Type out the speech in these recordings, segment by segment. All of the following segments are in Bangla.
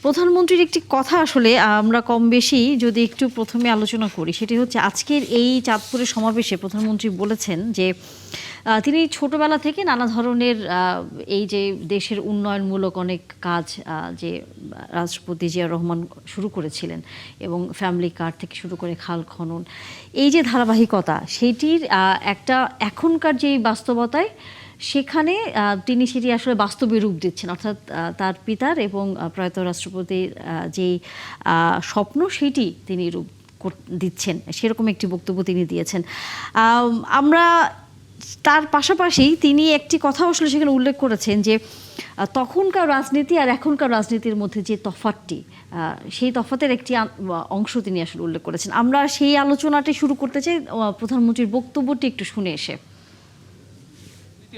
প্রধানমন্ত্রীর একটি কথা আসলে আমরা কম বেশি যদি একটু প্রথমে আলোচনা করি, সেটি হচ্ছে আজকের এই চাঁদপুরের সমাবেশে প্রধানমন্ত্রী বলেছেন যে তিনি ছোটবেলা থেকে নানা ধরনের এই যে দেশের উন্নয়নমূলক অনেক কাজ যে রাষ্ট্রপতি জিয়াউর রহমান শুরু করেছিলেন এবং ফ্যামিলি কার্ড থেকে শুরু করে খাল খনন, এই যে ধারাবাহিকতা সেইটির একটা এখনকার যেই বাস্তবতায় সেখানে তিনি সেটি আসলে বাস্তবে রূপ দিচ্ছেন, অর্থাৎ তার পিতার এবং প্রয়াত রাষ্ট্রপতির যেই স্বপ্ন সেটি তিনি রূপ দিচ্ছেন, সেরকম একটি বক্তব্য তিনি দিয়েছেন। আমরা তার পাশাপাশি তিনি একটি কথা আসলে সেখানে উল্লেখ করেছেন যে তখনকার রাজনীতি আর এখনকার রাজনীতির মধ্যে যে তফাৎটি, সেই তফাতের একটি অংশ তিনি আসলে উল্লেখ করেছেন। আমরা সেই আলোচনাটি শুরু করতে চাই প্রধানমন্ত্রীর বক্তব্যটি একটু শুনে এসে।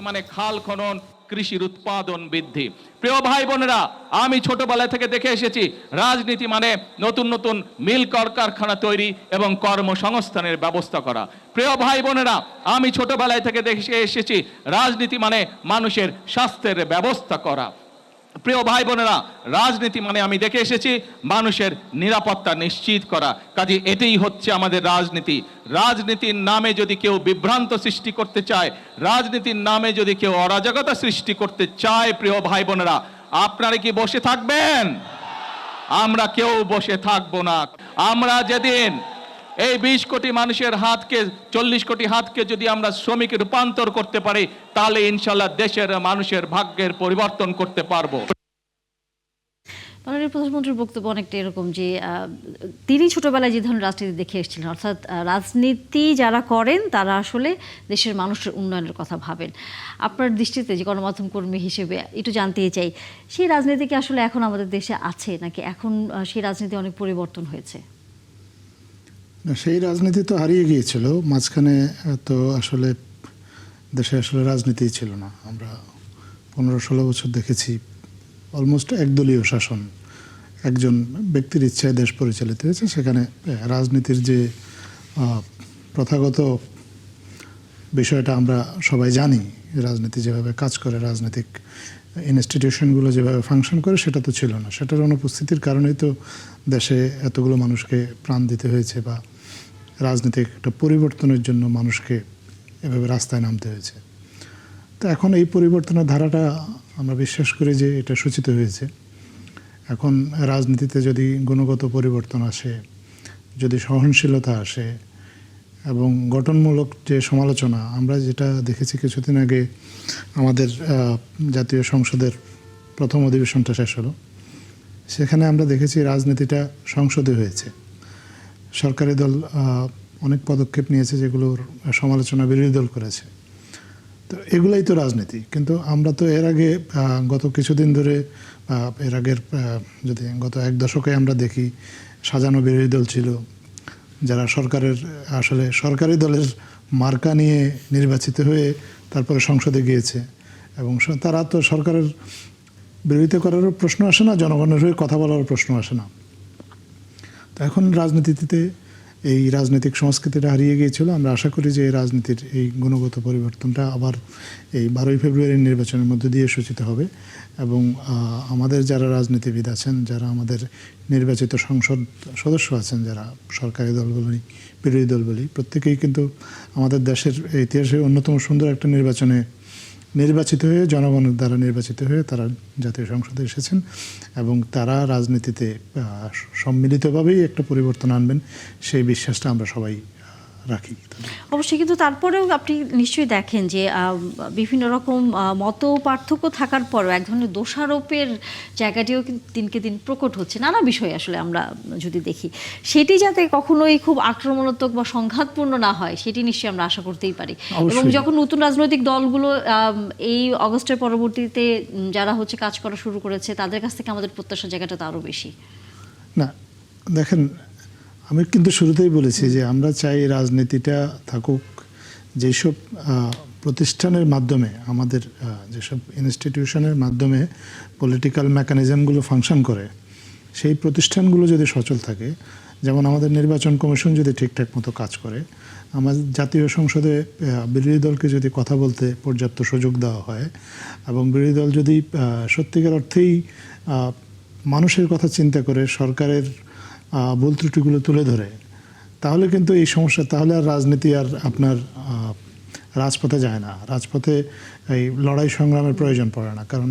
মানে খাল খনন, কৃষির উৎপাদন বৃদ্ধি। প্রিয় ভাই বোনেরা, আমি ছোটবেলা থেকে দেখে এসেছি রাজনীতি মানে নতুন নতুন মিল কলকারখানা তৈরি এবং কর্মসংস্থানের ব্যবস্থা করা। প্রিয় ভাই বোনেরা, আমি ছোটবেলায় থেকে দেখে এসেছি রাজনীতি মানে মানুষের স্বাস্থ্যের ব্যবস্থা করা। প্রিয় ভাই বোনেরা, রাজনীতি মানে আমি দেখে এসেছি মানুষের নিরাপত্তা নিশ্চিত করা। কাজে এটাই হচ্ছে আমাদের রাজনীতি। রাজনীতির নামে যদি কেউ বিভ্রান্ত সৃষ্টি করতে চায়, রাজনীতির নামে যদি কেউ অরাজকতা সৃষ্টি করতে চায়, প্রিয় ভাই বোনেরা, আপনারা কি বসে থাকবেন? আমরা কেউ বসে থাকবো না। আমরা যেদিন এই 20 কোটি মানুষের হাতকে, 40 কোটি হাতকে যদি আমরা শ্রমিকে রূপান্তর করতে পারি, তাহলে ইনশাল্লাহ দেশের মানুষের ভাগ্যের পরিবর্তন করতে পারবো। মাননীয় প্রধানমন্ত্রীর বক্তব্য অনেকটা এরকম যে তিনি ছোটবেলায় যে ধরনের রাজনীতি দেখে এসেছিলেন, অর্থাৎ রাজনীতি যারা করেন তারা আসলে দেশের মানুষের উন্নয়নের কথা ভাবেন। আপনার দৃষ্টিতে যে গণমাধ্যম কর্মী হিসেবে একটু জানতেই চাই, সেই রাজনীতি কি আসলে এখন আমাদের দেশে আছে, নাকি এখন সেই রাজনীতি অনেক পরিবর্তন হয়েছে? সেই রাজনীতি তো হারিয়ে গিয়েছিল মাঝখানে। তো আসলে দেশে আসলে রাজনীতিই ছিল না। আমরা 15-16 বছর দেখেছি অলমোস্ট একদলীয় শাসন, একজন ব্যক্তির ইচ্ছায় দেশ পরিচালিত হয়েছে। সেখানে রাজনীতির যে প্রথাগত বিষয়টা আমরা সবাই জানি, রাজনীতি যেভাবে কাজ করে, রাজনৈতিক ইনস্টিটিউশনগুলো যেভাবে ফাংশন করে, সেটা তো ছিল না। সেটার অনুপস্থিতির কারণেই তো দেশে এতগুলো মানুষকে প্রাণ দিতে হয়েছে, বা রাজনৈতিক একটা পরিবর্তনের জন্য মানুষকে এভাবে রাস্তায় নামতে হয়েছে। তো এখন এই পরিবর্তনের ধারাটা আমরা বিশ্বাস করি যে এটা সূচিত হয়েছে। এখন রাজনীতিতে যদি গুণগত পরিবর্তন আসে, যদি সহনশীলতা আসে এবং গঠনমূলক যে সমালোচনা, আমরা যেটা দেখেছি কিছুদিন আগে আমাদের জাতীয় সংসদের প্রথম অধিবেশনটা শেষ হলো, সেখানে আমরা দেখেছি রাজনীতিটা সংসদে হয়েছে। সরকারি দল অনেক পদক্ষেপ নিয়েছে যেগুলোর সমালোচনা বিরোধী দল করেছে। তো এগুলাই তো রাজনীতি। কিন্তু আমরা তো এর আগে গত কিছুদিন ধরে, এর আগের যদি গত 1 দশকে আমরা দেখি, সাজানো বিরোধী দল ছিল যারা সরকারের, আসলে সরকারি দলের মার্কা নিয়ে নির্বাচিত হয়ে তারপরে সংসদে গিয়েছে, এবং তারা তো সরকারের বিরোধিতা করারও প্রশ্ন আসে না, জনগণের হয়ে কথা বলারও প্রশ্ন আসে না। তো এখন রাজনীতিতে এই রাজনৈতিক সংস্কৃতিটা হারিয়ে গিয়েছিল। আমরা আশা করি যে এই রাজনীতির এই গুণগত পরিবর্তনটা আবার এই 12ই ফেব্রুয়ারির নির্বাচনের মধ্যে দিয়ে সূচিত হবে, এবং আমাদের যারা রাজনীতিবিদ আছেন, যারা আমাদের নির্বাচিত সংসদ সদস্য আছেন, যারা সরকারি দল বলি, বিরোধী দল বলি, প্রত্যেকেই কিন্তু আমাদের দেশের ইতিহাসে অন্যতম সুন্দর একটা নির্বাচনে নির্বাচিত হয়ে, জনগণের দ্বারা নির্বাচিত হয়ে তারা জাতীয় সংসদে এসেছেন, এবং তারা রাজনীতিতে সম্মিলিতভাবেই একটা পরিবর্তন আনবেন, সেই বিশ্বাসটা আমরা সবাই রাখি। অবশ্যই, কিন্তু তারপরেও আপনি নিশ্চয়ই দেখেন যে বিভিন্ন রকম মত পার্থক্য থাকার পরও এক ধরনের দোষারোপের জায়গাটিও কিন্তু দিনকে দিন প্রকট হচ্ছে নানা বিষয়ে। আসলে আমরা যদি দেখি, সেটি যাতে কখনোই খুব আক্রমণাত্মক বা সংঘাতপূর্ণ না হয়, সেটি নিশ্চয়ই আমরা আশা করতেই পারি। এবং যখন নতুন রাজনৈতিক দলগুলো এই অগস্টের পরবর্তীতে যারা হচ্ছে কাজ করা শুরু করেছে, তাদের কাছ থেকে আমাদের প্রত্যাশার জায়গাটা তো আরও বেশি। না, দেখেন, আমি কিন্তু শুরুতেই বলেছি যে আমরা চাই রাজনীতিটা থাকুক, যেসব প্রতিষ্ঠানের মাধ্যমে, আমাদের যেসব ইনস্টিটিউশনের মাধ্যমে পলিটিক্যাল মেকানিজমগুলো ফাংশন করে, সেই প্রতিষ্ঠানগুলো যদি সচল থাকে, যেমন আমাদের নির্বাচন কমিশন যদি ঠিকঠাক মতো কাজ করে, আমাদের জাতীয় সংসদে বিরোধী দলকে যদি কথা বলতে পর্যাপ্ত সুযোগ দেওয়া হয়, এবং বিরোধী দল যদি সত্যিকার অর্থেই মানুষের কথা চিন্তা করে সরকারের ভুল ত্রুটিগুলো তুলে ধরে, তাহলে কিন্তু এই সমস্যা, তাহলে আর রাজনীতি আর আপনার রাজপথে যায় না, রাজপথে এই লড়াই সংগ্রামের প্রয়োজন পড়ে না। কারণ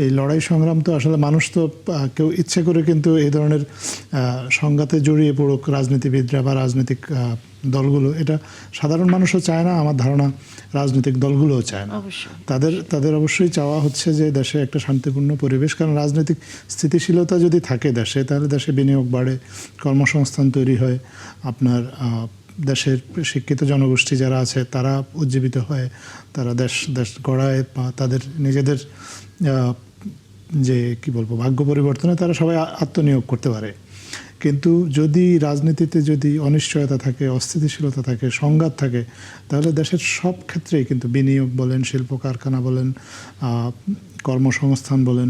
এই লড়াই সংগ্রাম তো আসলে মানুষ তো কেউ ইচ্ছে করে কিন্তু এই ধরনের সংঘাতে জড়িয়ে পড়ুক রাজনীতিবিদরা বা রাজনৈতিক দলগুলো, এটা সাধারণ মানুষও চায় না, আমার ধারণা রাজনৈতিক দলগুলোও চায় না। তাদের অবশ্যই চাওয়া হচ্ছে যে দেশে একটা শান্তিপূর্ণ পরিবেশ, কারণ রাজনৈতিক স্থিতিশীলতা যদি থাকে দেশে, তাহলে দেশে বিনিয়োগ বাড়ে, কর্মসংস্থান তৈরি হয়, আপনার দেশের শিক্ষিত জনগোষ্ঠী যারা আছে তারা উজ্জীবিত হয়, তারা দেশ গড়ায় বা তাদের নিজেদের যে কি বলবো ভাগ্য পরিবর্তনে তারা সবাই আত্মনিয়োগ করতে পারে। কিন্তু যদি রাজনীতিতে যদি অনিশ্চয়তা থাকে, অস্থিতিশীলতা থাকে, সংঘাত থাকে, তাহলে দেশের সব ক্ষেত্রেই কিন্তু বিনিয়োগ বলেন, শিল্প কারখানা বলেন, কর্মসংস্থান বলেন,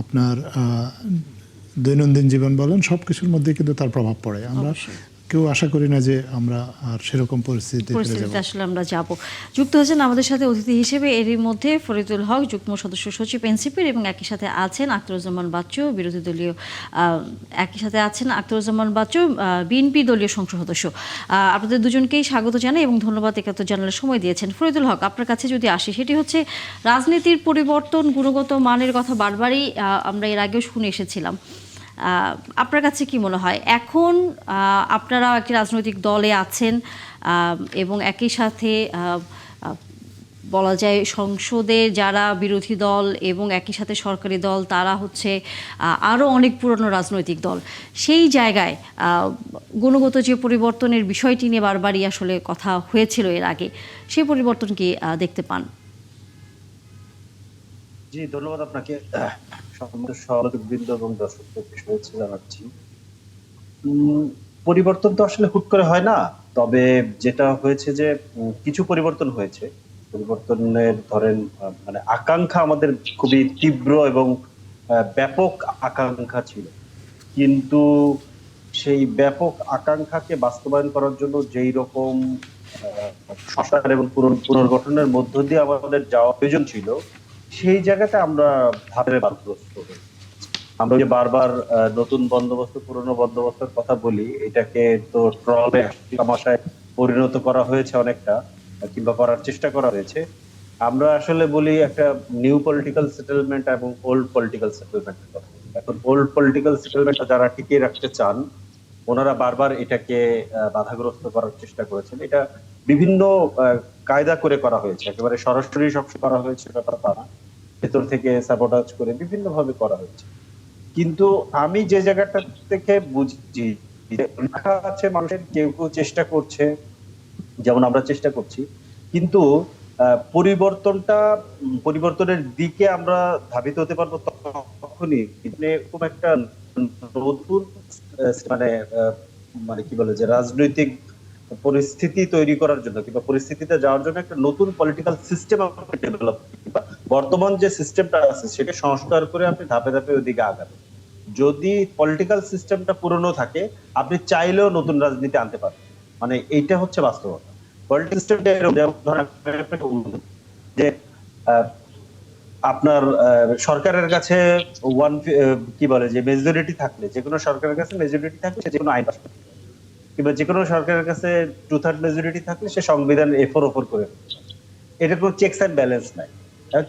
আপনার দৈনন্দিন জীবন বলেন, সব কিছুর মধ্যে কিন্তু তার প্রভাব পড়ে। আমরা কেউ আশা করি না যে আমরা আর সেরকম পরিস্থিতিতে আসলে আমরা যাব। যুক্ত হয়েছেন আমাদের সাথে অতিথি হিসেবে এরই মধ্যে ফরিদুল হক, যুগ্ম সদস্য সচিব এনসিপির, এবং একই সাথে আছেন আখতারুজ্জামান বাচ্চু, বিরোধী দলীয়, একই সাথে আছেন আখতারুজ্জামান বাচ্চু, বিএনপি দলীয় সংসদ সদস্য। আপনাদের দুজনকেই স্বাগত জানাই এবং ধন্যবাদ একাত্তর জানালে সময় দিয়েছেন। ফরিদুল হক, আপনার কাছে যদি আসি, সেটি হচ্ছে রাজনীতির পরিবর্তন, গুণগত মানের কথা বারবারই আমরা এর আগেও শুনে এসেছিলাম। আপনার কাছে কি মনে হয় এখন আপনারা একটি রাজনৈতিক দলে আছেন এবং একই সাথে বলা যায় সংসদে যারা বিরোধী দল এবং একই সাথে সরকারি দল, তারা হচ্ছে আরও অনেক পুরনো রাজনৈতিক দল, সেই জায়গায় গুণগত যে পরিবর্তনের বিষয়টি নিয়ে বারবারই আসলে কথা হয়েছিল এর আগে, সেই পরিবর্তন কি দেখতে পান? জি, ধন্যবাদ আপনাকে। সহযোগবৃন্দ এবং দর্শকদের শুভেচ্ছা জানাচ্ছি। পরিবর্তন তো আসলে হুট করে হয় না, তবে যেটা হয়েছে যে কিছু পরিবর্তন হয়েছে। পরিবর্তনের ধরেন মানে আকাঙ্ক্ষা আমাদের খুবই তীব্র এবং ব্যাপক আকাঙ্ক্ষা ছিল, কিন্তু সেই ব্যাপক আকাঙ্ক্ষাকে বাস্তবায়ন করার জন্য যেই রকম সংস্কার এবং পুনর্গঠনের মধ্য দিয়ে আমাদের যাওয়া প্রয়োজন ছিল, সেই জায়গাতে আমরা ভাবে বাধাগ্রস্ত হই। আমরা যে বারবার নতুন বন্দোবস্ত পুরনো বন্দোবস্তের কথা বলি, এটাকে তো ট্রলে তামাশায় পরিণত করা হয়েছে অনেকটা, কিংবা করার চেষ্টা করা হয়েছে। আমরা আসলে বলি একটা নিউ পলিটিক্যাল সেটেলমেন্ট এবং ওল্ড পলিটিক্যাল সেটেলমেন্টের কথা। এখন ওল্ড পলিটিক্যাল সেটেলমেন্টটা যারা টিকিয়ে রাখতে চান, ওনারা বারবার এটাকে বাধাগ্রস্ত করার চেষ্টা করেছেন। এটা বিভিন্ন কায়দা করে করা হয়েছে, একেবারে সরাসরি সবসময় করা হয়েছে ব্যাপারটা না, ভেতর থেকে সাবোটাজ করে বিভিন্ন ভাবে করা হয়েছে। কিন্তু আমি যে জায়গাটা থেকে বুঝছি আছে মানুষের কেউ কেউ চেষ্টা করছে, যেমন আমরা চেষ্টা করছি, কিন্তু পরিবর্তনের দিকে আমরা ধাবিত হতে পারবো তখনই এরকম একটা নতুন মানে মানে কি বলে যে রাজনৈতিক পরিস্থিতি তৈরি করার জন্য কিংবা পরিস্থিতিতে যাওয়ার জন্য একটা নতুন পলিটিক্যাল সিস্টেম আমাকে ডেভেলপ, বর্তমান যে সিস্টেমটা আছে সেটা সংস্কার করে আপনি ধাপে ধাপে ওইদিকে আগাবেন। যদি পলিটিক্যাল সিস্টেমটা পুরনো থাকে, আপনি চাইলেও নতুন রাজনীতি আনতে পারবেন, মানে এইটা হচ্ছে বাস্তবতা। পলিটিক্যাল সিস্টেমটা যে আপনার সরকারের কাছে কি বলে যে মেজরিটি থাকলে, যে কোনো সরকারের কাছে মেজরিটি থাকলে সে যে কোনো আইন পাস করতে পারে, কিংবা যে কোনো সরকারের কাছে 2/3 মেজরিটি থাকলে সে সংবিধান এফোর ওপর করে, এটা কোনো চেকস অ্যান্ড ব্যালেন্স নাই।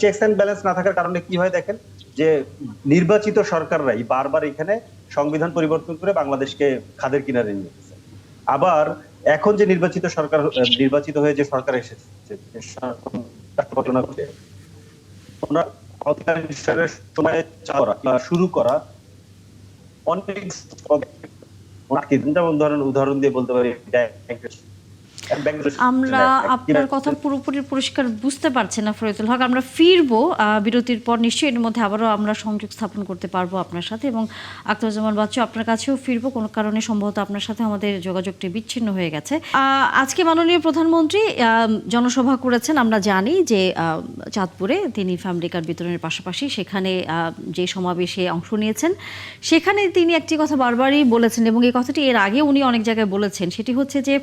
চেকস অ্যান্ড ব্যালেন্স না থাকার কারণে কি হয় দেখেন, যে নির্বাচিত সরকাররাই বারবার এখানে সংবিধান পরিবর্তন করে বাংলাদেশকে খাদের কিনারে নিয়ে গেছে। আবার এখন যে নির্বাচিত সরকার, নির্বাচিত হয়ে যে সরকার এসেছে শুরু করা অনেক উদাহরণ দিয়ে বলতে পারি। আমরা আপনার কথা পুরোপুরি পরিষ্কার বুঝতে পারছি না ফরিদুল হক। আমরা ফিরবো বিরতির পর, নিশ্চয়ই এর মধ্যে আবারও আমরা সংযোগ স্থাপন করতে পারবো আপনার সাথে, এবং আখতারুজ্জামান বাচ্চু আপনার কাছেও ফিরবো। কোনো কারণে সম্ভবত আপনার সাথে আমাদের যোগাযোগটি বিচ্ছিন্ন হয়ে গেছে। আজকে মাননীয় প্রধানমন্ত্রী জনসভা করেছেন, আমরা জানি যে চাঁদপুরে তিনি ফ্যামিলি কার্ড বিতরণের পাশাপাশি সেখানে যে সমাবেশে অংশ নিয়েছেন, সেখানে তিনি একটি কথা বারবারই বলেছেন এবং এই কথাটি এর আগে উনি অনেক জায়গায় বলেছেন, সেটি হচ্ছে যে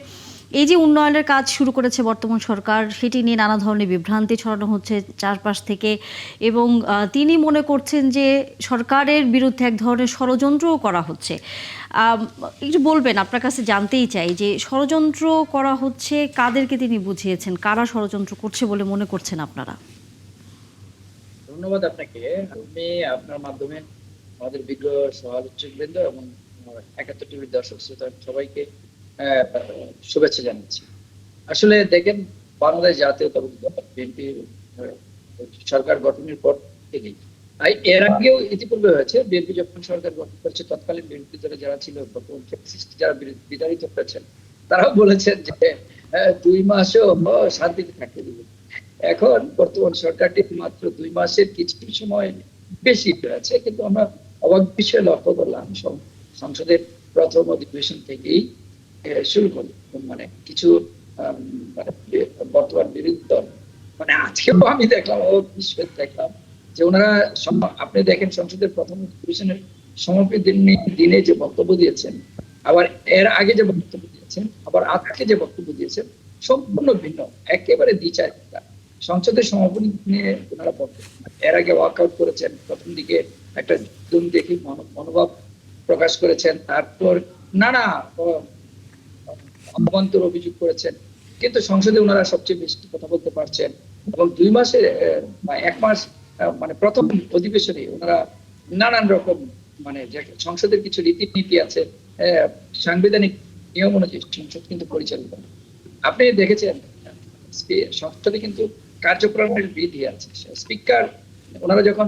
এই যে উন্নয়নের কাজ শুরু করেছে বর্তমান সরকার, সেটি নিয়ে নানা ধরনের বিভ্রান্তি ছড়ানো হচ্ছে চারপাশ থেকে, এবং তিনি মনে করছেন যে সরকারের বিরুদ্ধে এক ধরনের ষড়যন্ত্রও করা হচ্ছে। একটু বলবেন, আপনার কাছে জানতেই চাই যে ষড়যন্ত্র করা হচ্ছে কাদেরকে তিনি বুঝিয়েছেন, কারা ষড়যন্ত্র করছে বলে মনে করছেন আপনারা? ধন্যবাদ আপনাকে। আমি আপনার মাধ্যমে আমাদের বিজ্ঞ সহ-আলোচকবৃন্দ এবং ৭১ টিভির দর্শক শ্রোতা সবাইকে শুভেচ্ছা জানাচ্ছি। আসলে দেখেন, বাংলাদেশ জাতীয়তাবাদী দল বিএনপি সরকার গঠনের পর থেকেই, এর আগেও ইতিপূর্বে হয়েছে, বিএনপি যখন সরকার গঠন করেছে তৎকালীন বিরোধী দলে যারা ছিল, যারা বিতাড়িত করেছেন, তারাও বলেছেন যে ২ মাসও শান্তিতে থাকতে দিবে। এখন বর্তমান সরকারটি মাত্র ২ মাসের কিছু সময় বেশি হয়েছে, কিন্তু আমরা অবাক বিষয়ে লক্ষ্য করলাম সংসদের প্রথম অধিবেশন থেকেই শুরু করি মানে কিছু মানে বর্তমান বিরোধী দল, মানে আজকেও আমি দেখলাম দেখলাম যে ওনারা, আপনি দেখেন সংসদের প্রথম অধিবেশনের সমাপ্তির দিনে যে বক্তব্য দিয়েছেন, আবার এর আগে যে বক্তব্য দিয়েছেন, আবার আজকে যে বক্তব্য দিয়েছেন, সম্পূর্ণ ভিন্ন, একেবারে দ্বিচারিতা। সংসদের সমাপনী নিয়ে ওনারা এর আগে ওয়ার্কআউট করেছেন, প্রথম দিকে একটা দেখি মনোভাব প্রকাশ করেছেন, তারপর নানা অভ্যন্তর অভিযোগ করেছেন, কিন্তু সংসদে ওনারা সবচেয়ে বেশি কথা বলতে পারছেন। এবং ২ মাসে বা ১ মাস মানে প্রথম অধিবেশনে ওনারা নানান রকম মানে সংসদের কিছু রীতিনীতি আছে, সাংবিধানিক নিয়ম অনুযায়ী সংসদ কিন্তু পরিচালিত। আপনি দেখেছেন সংসদে কিন্তু কার্যক্রমের বিধি আছে। স্পিকার ওনারা যখন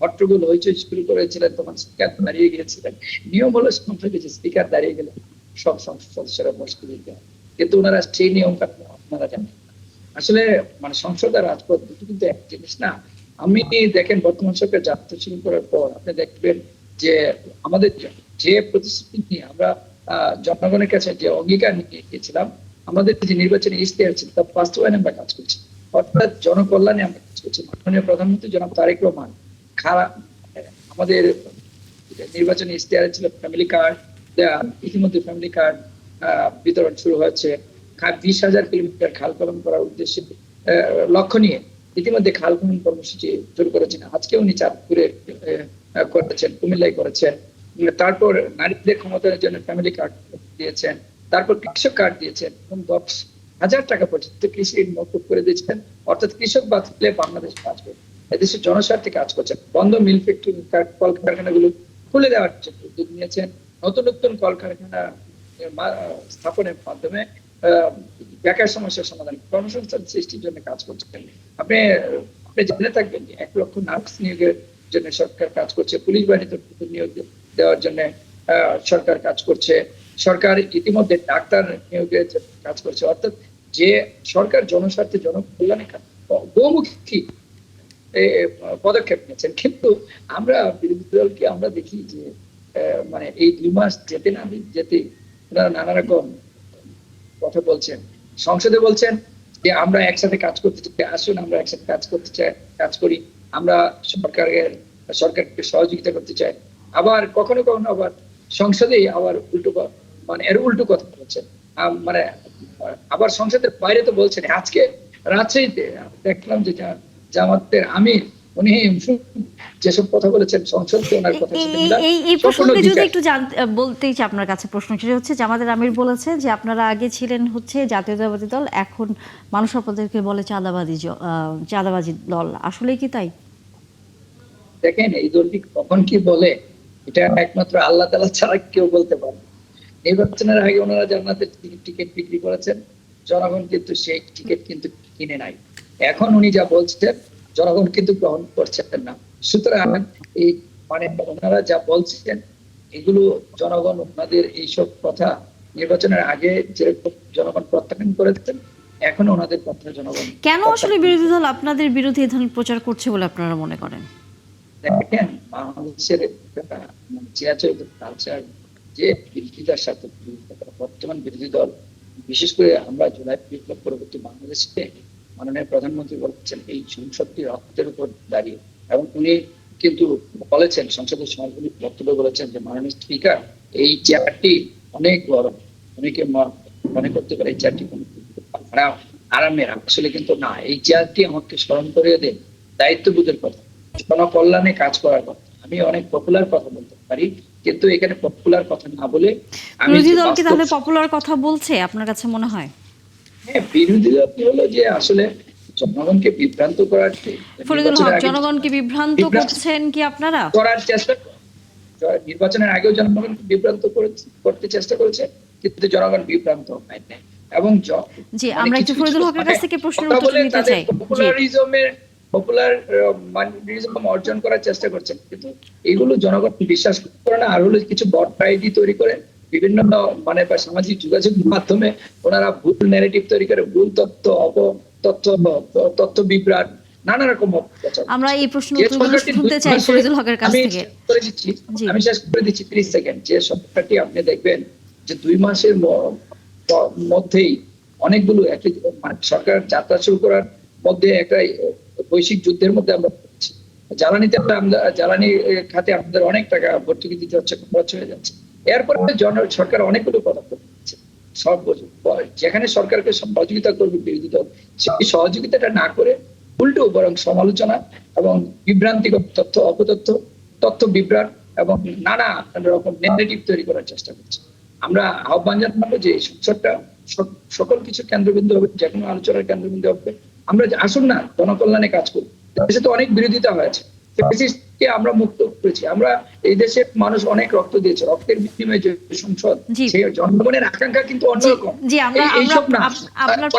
হট্টগোল হইচই শুরু করেছিলেন তখন স্পিকার দাঁড়িয়ে গিয়েছিলেন। নিয়ম হলো সংসদে যে স্পিকার দাঁড়িয়ে গেলে সব সংসদ সদস্যরা বসতে দিতে হয়, কিন্তু ওনারা সেই নিয়ম আপনারা জানেন। আসলে মানে সংসদ আর রাজপথ দুটো কিন্তু এক জিনিস না। আমি দেখেন, বর্তমান সরকার যাত্রা শুরু করার পর আপনি দেখবেন যে আমাদের যে প্রতিশ্রুতি নিয়ে আমরা জনগণের কাছে যে অঙ্গীকার নিয়ে গিয়েছিলাম, আমাদের যে নির্বাচনী ইশতেহার ছিল তা বাস্তবায়নে আমরা কাজ করছি, অর্থাৎ জনকল্যাণে আমরা কাজ করছি। মাননীয় প্রধানমন্ত্রী জনাব তারেক রহমান আমাদের নির্বাচনী ইশতেহারে ছিল ফ্যামিলি কার্ড দেয়া, ইতিমধ্যে ফ্যামিলি কার্ড বিতরণ শুরু হয়েছে। ২০,০০০ কিলোমিটার খাল খনন করার উদ্দেশ্যে লক্ষ্য নিয়ে ইতিমধ্যে খাল খনন কর্মসূচি শুরু করেছেন। আজকে উনি চাঁদপুরে করেছেন, কুমিল্লায় করেছেন। তারপর নারীদের ক্ষমতায়নের জন্য ফ্যামিলি কার্ড দিয়েছেন, তারপর কৃষক কার্ড দিয়েছেন এবং ১০,০০০ টাকা পর্যন্ত কৃষি ঋণ মকুব করে দিয়েছেন। অর্থাৎ কৃষক বাঁচলে বাংলাদেশ বাঁচবে, এদেশের জনস্বার্থে কাজ করছেন। বন্ধ মিল ফ্যাক্টরি কলকারখানাগুলো খুলে দেওয়ার জন্য উদ্যোগ নিয়েছেন। নতুন নতুন কলকারখানা স্থাপনের মাধ্যমে বেকার সমস্যার সমাধান, কর্মসংস্থান সৃষ্টির জন্য কাজ করছেন। আপনি জেনে থাকবেন যে ১ লক্ষ নার্স নিয়োগের জন্য সরকার কাজ করছে, পুলিশ বাহিনীতে নিয়োগ দেওয়ার জন্য সরকার কাজ করছে, সরকার ইতিমধ্যে ডাক্তার নিয়োগের কাজ করছে। অর্থাৎ যে সরকার জনস্বার্থে জনকল্যাণে বহুমুখী পদক্ষেপ নিয়েছেন। কিন্তু আমরা বিরোধী দলকে আমরা দেখি যে মানে এই ২ মাস যেতে না যেতে ওনারা নানা রকম কথা বলছেন, সংসদে বলছেন যে আমরা একসাথে কাজ করতে চাই, আসুন আমরা একসাথে কাজ করতে চাই, কাজ করি, আমরা সরকারকে সহযোগিতা করতে চাই। আবার কখনো কখনো আবার সংসদেই আবার উল্টো মানে এর উল্টো কথা বলছেন। মানে আবার সংসদের বাইরে তো বলছেন। আজকে রাজশাহীতে দেখলাম যে জামাতের আমির উনি যেসব কথা বলেছেন সংসদে ওনার কথা এই প্রসঙ্গে যদি একটু বলতেই চাই আপনার কাছে প্রশ্ন, সেটা হচ্ছে জামাতের আমির বলেছে যে আপনারা আগে ছিলেন হচ্ছে জাতীয়তাবাদী দল, এখন মানুষ আপনাদেরকে বলে চাঁদাবাজি দল, আসলে কি তাই? দেখেন, এই দলটি কখন কি বলে এটা একমাত্র আল্লাহ তাআলা ছাড়া কেউ বলতে পারে। নির্বাচনের আগে ওনারা জান্নাতের টিকিট বিক্রি করেছেন, জনগণ কিন্তু সেই টিকিট কিন্তু কিনে নাই। এখন উনি যা বলছেন জনগণ কিন্তু গ্রহণ করছেন না। সুতরাং এই মানে ওনারা যা বলছেন এগুলো জনগণ ওনাদের এইসব কথা নির্বাচনের আগে যে জনগণ প্রত্যাখ্যান করেছেন, এখন ওনাদের কথা জনগণ কেন আসলে বিরোধী দল আপনাদের বিরুদ্ধে এই ধরনের প্রচার করছে বলে আপনারা মনে করেন? দেখেন, বাংলাদেশের চিরাচরিত কালচার যে বিরোধিতার সাথে বর্তমান বিরোধী দল, বিশেষ করে আমরা জুলাই বিপ্লব পরবর্তী বাংলাদেশে মাননীয় প্রধানমন্ত্রী বলেছেন এই সংসদটি রক্তের উপর দাঁড়িয়ে, এবং উনি কিন্তু বলেছেন সংসদের সমাজগুলি বক্তব্য বলেছেন যে মাননীয় স্পিকার এই চেয়ারটি অনেক গরম, অনেকে মনে করতে পারে এই চেয়ারটি কোনো আরামের, আসলে কিন্তু না। এই চেয়ারটি আমাকে স্মরণ করিয়ে দেন দায়িত্ববোধের কথা, জনকল্যাণে কাজ করার কথা। আমি অনেক পপুলার কথা বলতে পারি, কিন্তু এখানে পপুলার কথা না বলে আমি বিরোধী যে দল কি বাস্তব, তাহলে পপুলার কথা বলছে আপনার কাছে মনে হয়? হ্যাঁ, বিরোধী দল কি হলো যে আসলে জনগণকে বিভ্রান্ত করার, ফরিদুল নির্বাচনের হক, আগে জনগণকে বিভ্রান্ত করছেন কি আপনারা? করার চেষ্টা, নির্বাচনের আগেও জনগণকে বিভ্রান্ত করতে চেষ্টা করেছে, কিন্তু জনগণ বিভ্রান্ত হয় নাই। এবং জি, মানে আমরা একটু কিছু ফরিদুল কিছু হকের কাছ থেকে প্রশ্নের কথা উত্তর বলে নিতে তাদের চাই। জি, পপুলারিজম অর্জন করার চেষ্টা করছেন, কিন্তু এগুলো জনগণ বিশ্বাস করে না। আর হলো কিছু বট আইডি তৈরি করে বিভিন্ন মানে বা সামাজিক যোগাযোগ মাধ্যমে ওনারা ভুল ন্যারেটিভ তৈরি করে, ভুল তথ্য, অপতথ্য, তথ্য বিভ্রাট, নানা রকম অপপ্রচার। আমরা এই প্রশ্নের যে উত্তরগুলো সরকারটি শুনতে 2 চাই মাসে- ফরিদুল হকের কাছ আমি থেকে। শেষ করে দিচ্ছি, জি। আমি শেষ করে দিচ্ছি 30 সেকেন্ড। যে সরকারটি আপনি দেখবেন যে 2 মাসের মধ্যেই অনেকগুলো মানে সরকার যাত্রা শুরু করার মধ্যে একটা বৈশ্বিক যুদ্ধের মধ্যে আমরা পড়েছি। জ্বালানি খাতে আমাদের অনেক টাকা ভর্তুকি দিতে হচ্ছে, খরচ হয়ে যাচ্ছে। এরপরে সরকার অনেকগুলো পদক্ষেপ নিচ্ছে। সব যেখানে সরকারকে সহযোগিতা করবে বিরোধী দল, সেই সহযোগিতাটা না করে উল্টো বরং সমালোচনা এবং বিভ্রান্তিকর তথ্য, অপতথ্য, তথ্য বিভ্রাট এবং নানা রকম নেগেটিভ তৈরি করার চেষ্টা করছে। আমরা আহ্বান জানাবো যে এই সংসদটা সকল কিছু কেন্দ্রবিন্দু হবে, যে কোনো আলোচনার কেন্দ্রবিন্দু হবে। আমরা আসুন না জনকল্যাণে কাজ করি। দেশে তো অনেক বিরোধিতা হয়েছে, ফ্যাসিস্টকে আমরা মুক্ত করেছি। আমরা এই দেশের মানুষ অনেক রক্ত দিয়েছে, রক্তের বিনিময়ে যে সংসদ, জি। সেই জনগণের আকাঙ্ক্ষা কিন্তু অন্যরকম। জি, আমরা এইসব না, আপনার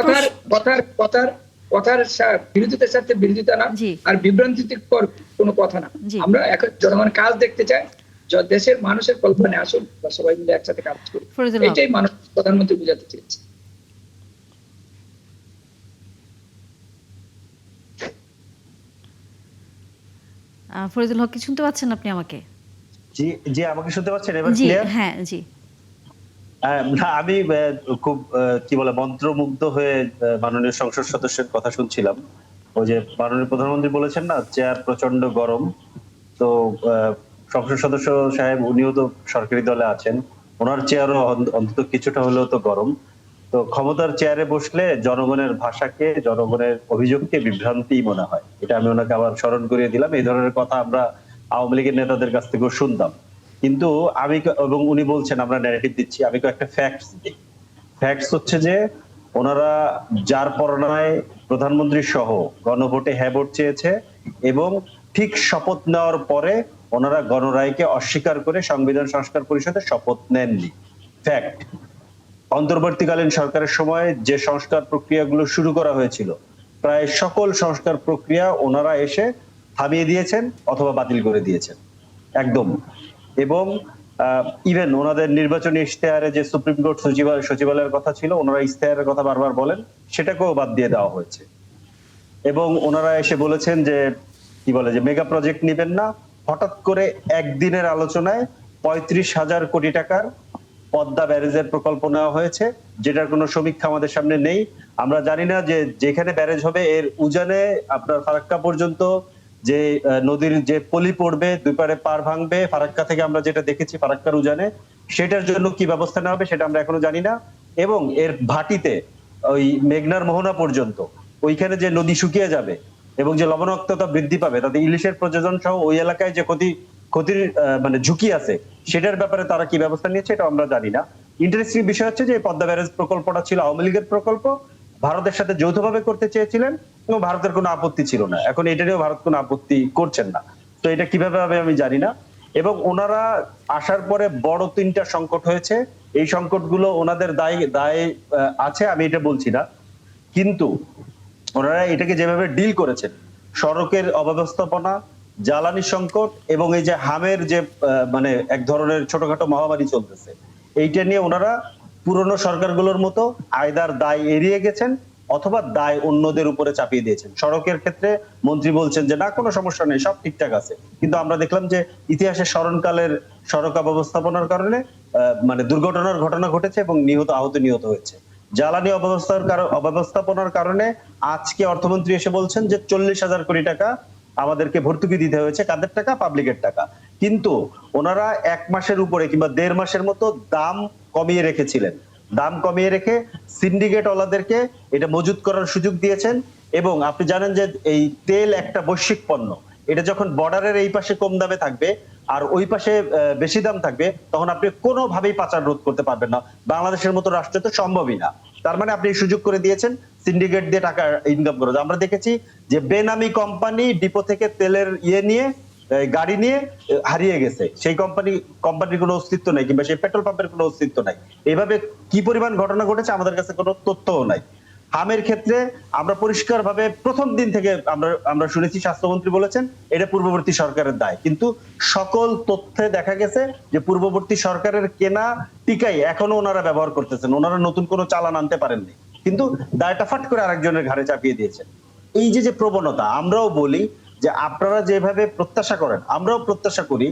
কথার বিরোধিতার সাথে বিরোধিতা না, জি। আর বিভ্রান্তিকর কোনো কথা না। জি। আমরা এখন জনগণ কাজ দেখতে চাই, দেশের মানুষের কল্পনায় আসুন, আমরা সবাই মিলে একসাথে কাজ করি। ফরিদুল হক। এটাই মানুষ প্রধানমন্ত্রী বোঝাতে চেয়েছে। ফরিদুল হক, কি শুনতে পাচ্ছেন আপনি আমাকে? জি জি, আমাকে শুনতে পাচ্ছেন এবার জি, ক্লিয়ার? হ্যাঁ, জি। না, আমি খুব কি বলে মন্ত্রমুগ্ধ হয়ে মাননীয় সংসদ সদস্যের কথা শুনছিলাম। ওই যে মাননীয় প্রধানমন্ত্রী বলেছেন না, চেয়ার প্রচন্ড গরম। তো সংসদ সদস্য সাহেব উনিও তো সরকারি দলে আছেন, ওনার চেয়ারও অন্তত কিছুটা হলেও তো গরম। তো ক্ষমতার চেয়ারে বসলে জনগণের ভাষাকে, জনগণের অভিযোগকে বিভ্রান্তি মনে হয়। এটা আমি ওনাকে আবার স্মরণ করিয়ে দিলাম। এই ধরনের কথা আমরা আওয়ামী লীগের নেতাদের কাছ থেকেও শুনতাম। কিন্তু এবং উনি বলছেন আমরা ন্যারেটিভ দিচ্ছি, আমি একটা ফ্যাক্টস দিই। ফ্যাক্টস হচ্ছে যে ওনারা যার পরনায় প্রধানমন্ত্রী সহ গণভোটে হ্যাঁ ভোট চেয়েছে এবং ঠিক শপথ নেওয়ার পরে ওনারা গণরায়কে অস্বীকার করে সংবিধান সংস্কার পরিষদে শপথ নেননি। ফ্যাক্ট। অন্তর্বর্তীকালীন সরকারের সময় যে সংস্কার প্রক্রিয়াগুলো শুরু করা হয়েছিল, প্রায় সকল সংস্কার প্রক্রিয়া ওনারা এসে থামিয়ে দিয়েছেন অথবা বাতিল করে দিয়েছেন একদম। এবং ইভেন ওনাদের নির্বাচনী ইশতেহারে যে সুপ্রিম কোর্ট সচিবালয়ের কথা ছিল, ওনারা ইশতেহারের কথা বারবার বলেন, সেটাকেও বাদ দিয়ে দেওয়া হয়েছে। এবং ওনারা এসে বলেছেন যে কি বলে যে মেগা প্রজেক্ট নেবেন না। হঠাৎ করে একদিনের আলোচনায় 35,000 কোটি টাকার পদ্মা ব্যারেজের প্রকল্প নেওয়া হয়েছে, যেটার কোনো সমীক্ষা আমাদের সামনে নেই। আমরা জানি না যে যেখানে ব্যারেজ হবে এর উজানে আপনার ফারাক্কা পর্যন্ত যে নদীর যে পলি পড়বে, দুই পারে পার ভাঙবে, ফারাক্কা থেকে আমরা যেটা দেখেছি ফারাক্কার উজানে, সেটার জন্য কি ব্যবস্থা নেওয়া হবে সেটা আমরা এখনো জানি না। এবং এর ভাটিতে ওই মেঘনার মোহনা পর্যন্ত ওইখানে যে নদী শুকিয়ে যাবে এবং যে লবণাক্ততা বৃদ্ধি পাবে, তাতে ইলিশের প্রযোজন সহ ওই এলাকায় যে ক্ষতির মানে ঝুঁকি আছে, সেটার ব্যাপারে তারা কি ব্যবস্থা নিয়েছে এটা আমরা জানি না। ইন্টারেস্টিং বিষয় হচ্ছে যে পদ্মা ব্যারেজ প্রকল্পটা ছিল আওয়ামী লীগের প্রকল্প, ভারতের সাথে যৌথভাবে করতে চেয়েছিলেন এবং ভারতের কোনো আপত্তি ছিল না। এখন এটারও ভারত কোনো আপত্তি করছেন না। তো এটা কিভাবে হবে আমি জানি না। এবং ওনারা আসার পরে বড় 3টা সংকট হয়েছে। এই সংকটগুলো ওনাদের দায় আছে, আমি এটা বলছি না, কিন্তু ওনারা এটাকে যেভাবে ডিল করেছেন, সড়কের অব্যবস্থাপনা, জ্বালানি সংকট এবং এই যে হামের যে মানে এক ধরনের ছোটখাটো মহামারী চলতেছে, এইটা নিয়ে ওনারা পুরনো সরকারগুলোর মতো আয়দার দায় এড়িয়ে গেছেন অথবা দায় অন্যদের উপরে চাপিয়ে দিয়েছেন। সড়কের ক্ষেত্রে মন্ত্রী বলছেন যে না, কোনো সমস্যা নেই, সব ঠিকঠাক আছে, কিন্তু আমরা দেখলাম যে ইতিহাসে স্মরণকালের সড়ক অব্যবস্থাপনার কারণে মানে দুর্ঘটনার ঘটনা ঘটেছে এবং আহত নিহত হয়েছে। জ্বালানি অব্যবস্থাপনার কারণে আজকে অর্থমন্ত্রী এসে বলছেন যে 40,000 কোটি টাকা আমাদেরকে ভর্তুকি দিতে হয়েছে। কাদের টাকা? পাবলিকের টাকা। কিন্তু ওনারা 1 মাসের উপরে কিংবা 1.5 মাসের মতো দাম কমিয়ে রেখেছিলেন। দাম কমিয়ে রেখে সিন্ডিকেট ওয়ালাদেরকে এটা মজুত করার সুযোগ দিয়েছেন। এবং আপনি জানেন যে এই তেল একটা বৈশ্বিক পণ্য, এটা যখন বর্ডারের এই পাশে কম দামে থাকবে আর ওই পাশে বেশি দাম থাকবে, তখন আপনি কোনোভাবেই পাচার রোধ করতে পারবেন না। বাংলাদেশের মতো রাষ্ট্রে তো সম্ভবই না। তার মানে আপনি সুযোগ করে দিয়েছেন সিন্ডিকেট দিয়ে টাকা ইনকাম করে। আমরা দেখেছি যে বেনামি কোম্পানি ডিপো থেকে তেলের নিয়ে গাড়ি নিয়ে হারিয়ে গেছে, সেই কোম্পানির কোনো অস্তিত্ব নাই, কিংবা সেই পেট্রোল পাম্পের কোনো অস্তিত্ব নাই। এইভাবে কি পরিমাণ ঘটনা ঘটেছে আমাদের কাছে কোনো তথ্যও নাই। হামের ক্ষেত্রে আমরা পরিষ্কারভাবে প্রথম দিন থেকে আমরা শুনেছি, স্বাস্থ্যমন্ত্রী বলেছেন এটা পূর্ববর্তী সরকারের দায়, কিন্তু সকল তথ্যে দেখা গেছে যে পূর্ববর্তী সরকারের কেনা টিকাই এখনো ওনারা ব্যবহার করতেছেন, ওনারা নতুন কোনো চালান আনতে পারেননি, কিন্তু দায়টা ফাট করে আরেকজনের ঘাড়ে চাপিয়ে দিয়েছেন। এই যে প্রবণতা, আমরাও বলি যে আপনারা যেভাবে প্রত্যাশা করেন আমরাও প্রত্যাশা করি,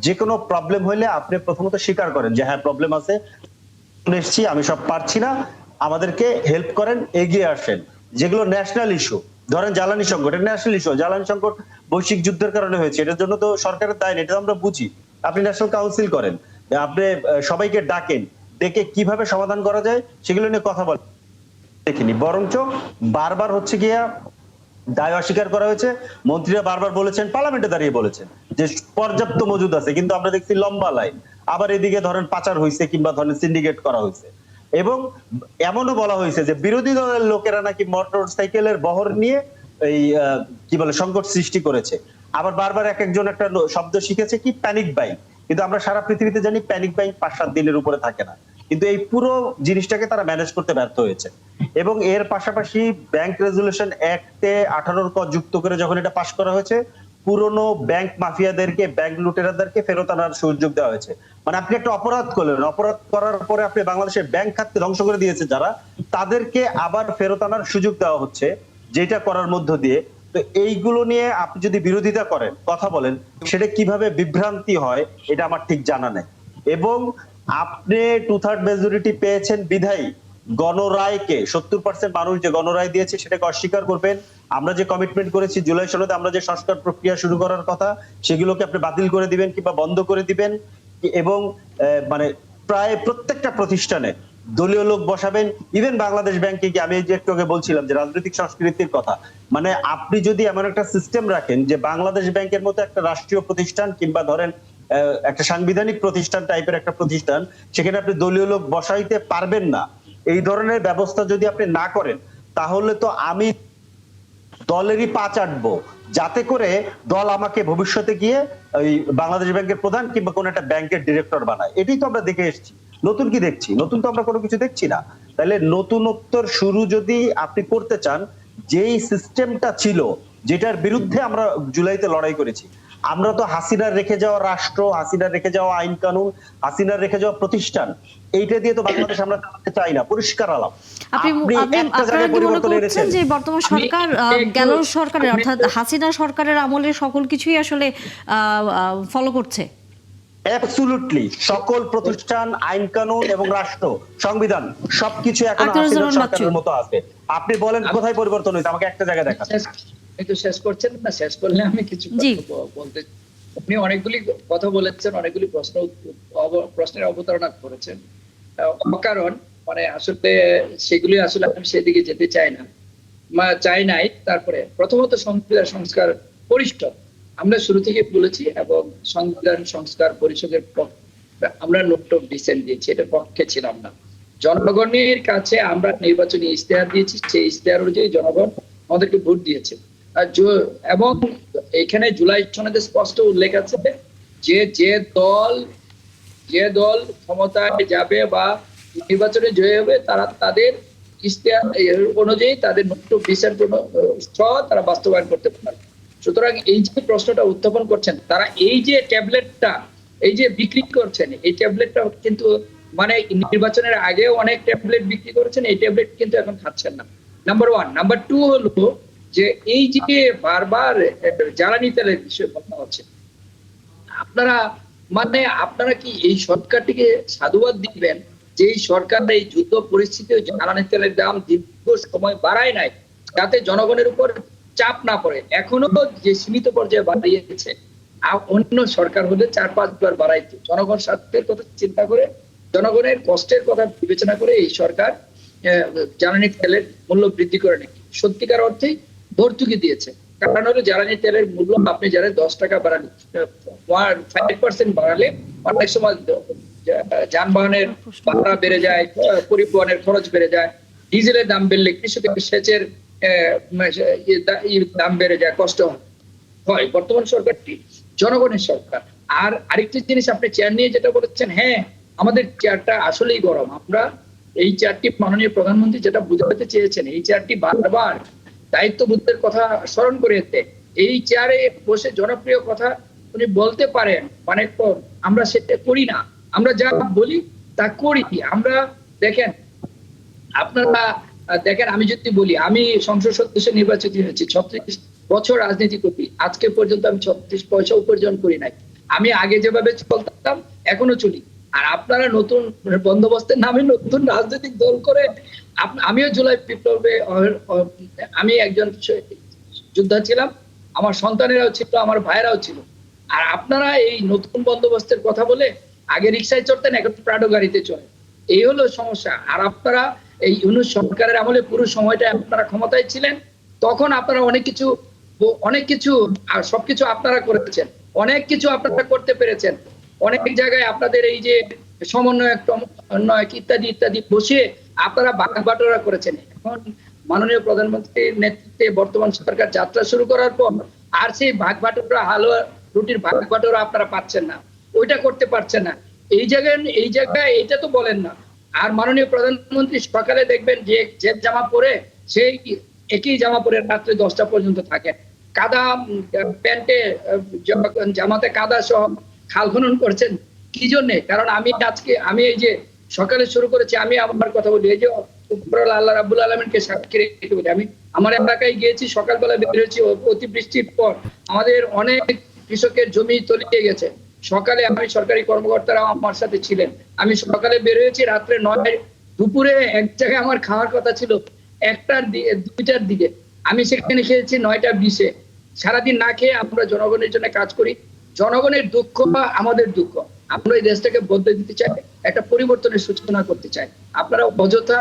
যে কোনো প্রবলেম হইলে আপনি প্রথমত স্বীকার করেন যে হ্যাঁ প্রবলেম আছে, এসেছি, আমি সব পারছি না, আমাদেরকে হেল্প করেন, এগিয়ে আসেন। যেগুলো ন্যাশনাল ইস্যু, ধরেন জ্বালানি সংকট, এটা ন্যাশনাল ইস্যু, জ্বালানি সংকট বৈশ্বিক যুদ্ধের কারণে হয়েছে, এটার জন্য তো সরকারের দায় নেই, এটা আমরা বুঝি। আপনি ন্যাশনাল কাউন্সিল করেন, আপনি সবাইকে ডাকেন, ডেকে কিভাবে সমাধান করা যায় সেগুলো নিয়ে কথা বলেন, দেখিনি। বরঞ্চ বারবার হচ্ছে গিয়া দায় অস্বীকার করা হয়েছে। মন্ত্রীরা বারবার বলেছেন, পার্লামেন্টে দাঁড়িয়ে বলেছেন যে পর্যাপ্ত মজুদ আছে, কিন্তু আমরা দেখছি লম্বা লাইন। আবার এদিকে ধরেন পাচার হয়েছে কিংবা ধরেন সিন্ডিকেট করা হয়েছে। এবং এমনও বলা হয়েছে যে বিরোধী দলের লোকেরা নাকি মোটর সাইকেলের বহর নিয়ে এই কি বলে সংকট সৃষ্টি করেছে। আবার বারবার এক একজন একটা শব্দ শিখেছে কি প্যানিক বাইং, কিন্তু আমরা সারা পৃথিবীতে জানি প্যানিক বাইং 5-7 দিনের উপরে থাকে না, কিন্তু এই পুরো জিনিসটাকে তারা ম্যানেজ করতে ব্যর্থ হয়েছে। এবং এর পাশাপাশি ব্যাংক রেজুলেশন অ্যাক্টে 18 ক যুক্ত করে যখন এটা পাশ করা হয়েছে, পুরনো ব্যাংক মাফিয়াদেরকে, ব্যাংক লুটেরাদেরকে ফেরত আনার সুযোগ দেওয়া হয়েছে। মানে আপনি একটা অপরাধ করলেন, অপরাধ করার পরে আপনি বাংলাদেশের ব্যাংক খাতকে ধ্বংস করে দিয়েছে যারা, তাদেরকে আবার ফেরত আনার সুযোগ দেওয়া হচ্ছে, যেটা করার মধ্য দিয়ে। তো এইগুলো নিয়ে আপনি যদি বিরোধিতা করেন, কথা বলেন, সেটা কিভাবে বিভ্রান্তি হয় এটা আমার ঠিক জানা নেই। এবং আপনি 2/3 মেজরিটি পেয়েছেন বিধায়ী গণরায়কে, 70% মানুষ যে গণরায় দিয়েছে সেটাকে অস্বীকার করবেন। আমরা যে কমিটমেন্ট করেছি জুলাই সনদে, আমরা যে সংস্কার প্রক্রিয়া শুরু করার কথা, সেগুলোকে আপনি বাতিল করে দিবেন কিংবা বন্ধ করে দিবেন। এবং মানে প্রায় প্রত্যেকটা প্রতিষ্ঠানে দলীয় লোক বসাবেন। ইভেন বাংলাদেশ ব্যাংকে কি, আমি যে একটু আগে বলছিলাম যে রাজনৈতিক সংস্কৃতির কথা, মানে আপনি যদি এমন একটা সিস্টেম রাখেন যে বাংলাদেশ ব্যাংকের মতো একটা রাষ্ট্রীয় প্রতিষ্ঠান কিংবা ধরেন একটা সাংবিধানিক প্রতিষ্ঠান টাইপের একটা প্রতিষ্ঠান, সেখানে আপনি দলীয় লোক বসাইতে পারবেন না, এই ধরনের ব্যবস্থা যদি আপনি না করেন, তাহলে তো আমি দলেরই পা চাটবো, যাতে করে দল আমাকে ভবিষ্যতে গিয়ে ওই বাংলাদেশ ব্যাংকের প্রধান কিংবা কোন একটা ব্যাংকের ডিরেক্টর বানায়। এটাই তো আমরা দেখে এসেছি, নতুন কি দেখছি? নতুন তো আমরা কোনো কিছু দেখছি না। তাহলে নতুনত্বর শুরু যদি আপনি করতে চান, যেই সিস্টেমটা ছিল, যেটার বিরুদ্ধে আমরা জুলাইতে লড়াই করেছি, আমরা তো হাসিনার রেখে যাওয়া রাষ্ট্র, হাসিনার রেখে যাওয়া আইন কানুন, হাসিনার রেখে যাওয়া প্রতিষ্ঠান, এইটা দিয়ে তো বাংলাদেশ আমরা চালাতে চাই না, পরিষ্কার আলাপ। আপনারা কি মনে করছেন যে বর্তমান সরকার গেল সরকারের অর্থাৎ হাসিনা সরকারের আমলে সকল কিছুই আসলে ফলো করছে? অ্যাবসলিউটলি সকল প্রতিষ্ঠান, আইন কানুন এবং রাষ্ট্র, সংবিধান সবকিছু এখন হাসিনা সরকারের মতো আছে। আপনি বলেন কোথায় পরিবর্তন হয়েছে, আমাকে একটা জায়গায় দেখান। একটু শেষ করছেন না? শেষ করলে আমি কিছু বলতে, আপনি অনেকগুলি কথা বলেছেন, অনেকগুলি প্রশ্নের অবতারণা করেছেন অকারণ, মানে আসলে সেগুলি আসলে আমি সেদিকে যেতে চাই না, চাই নাই। তারপরে প্রথমত সংবিধান সংস্কার পরিষদ আমরা শুরু থেকে বলেছি, এবং সংবিধান সংস্কার পরিষদের আমরা নোট অফ ডিসেন্ট দিয়েছি, এটার পক্ষে ছিলাম না। জনগণের কাছে আমরা নির্বাচনী ইশতেহার দিয়েছি, সেই ইশতেহার অনুযায়ী জনগণ আমাদেরকে ভোট দিয়েছে। এবং এখানে জুলাই সনদে স্পষ্ট উল্লেখ আছে যে যে দল ক্ষমতায় যাবে বা নির্বাচনে জয়ী হবে, তারা তাদের ইশতেহার অনুযায়ী তাদের নোট অফ ডিসেন্ট তারা বাস্তবায়ন করতে পারে। সুতরাং এই যে প্রশ্নটা উত্থাপন করছেন, তারা এই যে ট্যাবলেটটা এই যে বিক্রি করছেন, এই ট্যাবলেটটা কিন্তু মানে নির্বাচনের আগেও অনেক ট্যাবলেট বিক্রি করেছেন, এই ট্যাবলেট কিন্তু এখন খাচ্ছেন না। নাম্বার 1। নাম্বার 2 হলো যে এই যে বারবার জ্বালানি তেলের বিষয়ে কথা হচ্ছে, আপনারা কি এই সরকারটিকে সাধুবাদ দিবেন যে এই সরকার এই যুদ্ধ পরিস্থিতিতে জ্বালানি তেলের দাম দীর্ঘ সময় বাড়ায় নাই, যাতে জনগণের উপর চাপ না পড়ে? এখনো যে সীমিত পর্যায়ে বাড়িয়েছে, অন্য সরকার হলে 4-5 বার বাড়াইতো। জনগণ স্বার্থের কথা চিন্তা করে জনগণের কষ্টের কথা বিবেচনা করে এই সরকার জ্বালানি তেলের মূল্য বৃদ্ধি করে নাকি সত্যিকার অর্থেই ভর্তুকি দিয়েছে। কারণ হলো জ্বালানি তেলের মূল্য আপনি যারা 10 টাকা বাড়ালে 5% বাড়ালে অনেক সময় যানবাহনের ভাড়া বেড়ে যায়, পরিবহনের খরচ বেড়ে যায়, ডিজেলের দাম বেড়লে কৃষকের সেচের দাম বেড়ে যায়, কষ্ট হয়। বর্তমান সরকারটি জনগণের সরকার। আর আরেকটি জিনিস আপনি চেয়ার নিয়ে যেটা বলেছেন, হ্যাঁ আমাদের চেয়ারটা আসলেই গরম। আমরা এই চেয়ারটি মাননীয় প্রধানমন্ত্রী যেটা বুঝাতে চেয়েছেন, এই চেয়ারটি বারবার দায়িত্ববোধের কথা স্মরণ করেছে। এই চেয়ারে বসে জনপ্রিয় কথা উনি বলতে পারেন, মানে আমরা সেটা করি না, আমরা যা বলি তা করি। আমরা দেখেন, আপনারা দেখেন, আমি যদি বলি আমি সংসদ সদস্য নির্বাচিত হয়েছি, 36 বছর রাজনীতি করি, আজকে পর্যন্ত আমি 36 পয়সা উপার্জন করি নাই। আমি আগে যেভাবে চলতাম এখনো চলি। আর আপনারা নতুন বন্দোবস্তের নামে নতুন রাজনৈতিক দল করে, আমিও জুলাই বিপ্লবে আমি একজন যোদ্ধা ছিলাম, আমার সন্তানেরাও ছিল, আমার ভাইয়েরাও ছিল। আর আপনারা এই নতুন বন্দোবস্তের কথা বলে আগে রিক্সায় চড়তেন, এখন প্রাডো গাড়িতে চলে, এই হলো সমস্যা। আর আপনারা এই ইউনূস সরকারের আমলে পুরো সময়টা আপনারা ক্ষমতায় ছিলেন, তখন আপনারা অনেক কিছু আর সবকিছু আপনারা করেছেন, অনেক কিছু আপনারা করতে পেরেছেন। অনেক জায়গায় আপনাদের এই যে সমন্বয়ক ইত্যাদি ইত্যাদি বসে আপনারা ভাগ বাটোয়ারা করেছেন। এখন মাননীয় প্রধানমন্ত্রীর নেতৃত্বে বর্তমান সরকার যাত্রা শুরু করার পর আর সেই ভাগ বাটোয়ারা, হালুয়া রুটির ভাগ বাটোয়ারা আপনারা পাচ্ছেন না, ওইটা করতে পারছেন না। এই জায়গায় এটা তো বলেন না। আর মাননীয় প্রধানমন্ত্রী সকালে দেখবেন যে জামা পরে, সেই একই জামা পরে রাত্রে 10টা পর্যন্ত থাকে, কাদা প্যান্টে, জামাতে কাদা সহ খাল খনন করছেন। কি জন্যে? কারণ আমি এই যে সকালে শুরু করেছি, আমি আমার কথা বলি, এই যে আল্লাহ রাব্বুল আলামিনকে সাক্ষী রেখে বলি, আমি আমার এলাকায় গিয়েছি, সকালবেলা বের হয়েছি, অতিবৃষ্টির পর আমাদের অনেক কৃষকের জমি তলিয়ে গেছে। সকালে আমি সরকারি কর্মকর্তারা আমার সাথে ছিলেন, আমি সকালে বের হয়েছি, রাত্রে 9টায়, দুপুরে এক জায়গায় আমার খাওয়ার কথা ছিল 1টার দিকে, আমি সেখানে খেয়েছি 9টা 20-এ। সারাদিন না খেয়ে আমরা জনগণের জন্য কাজ করি। জনগণের দুঃখ বা আমাদের দুঃখ, আমরা এই দেশটাকে বদলে দিতে চাই, একটা পরিবর্তনের সূচনা করতে চাই। আপনারা অযথা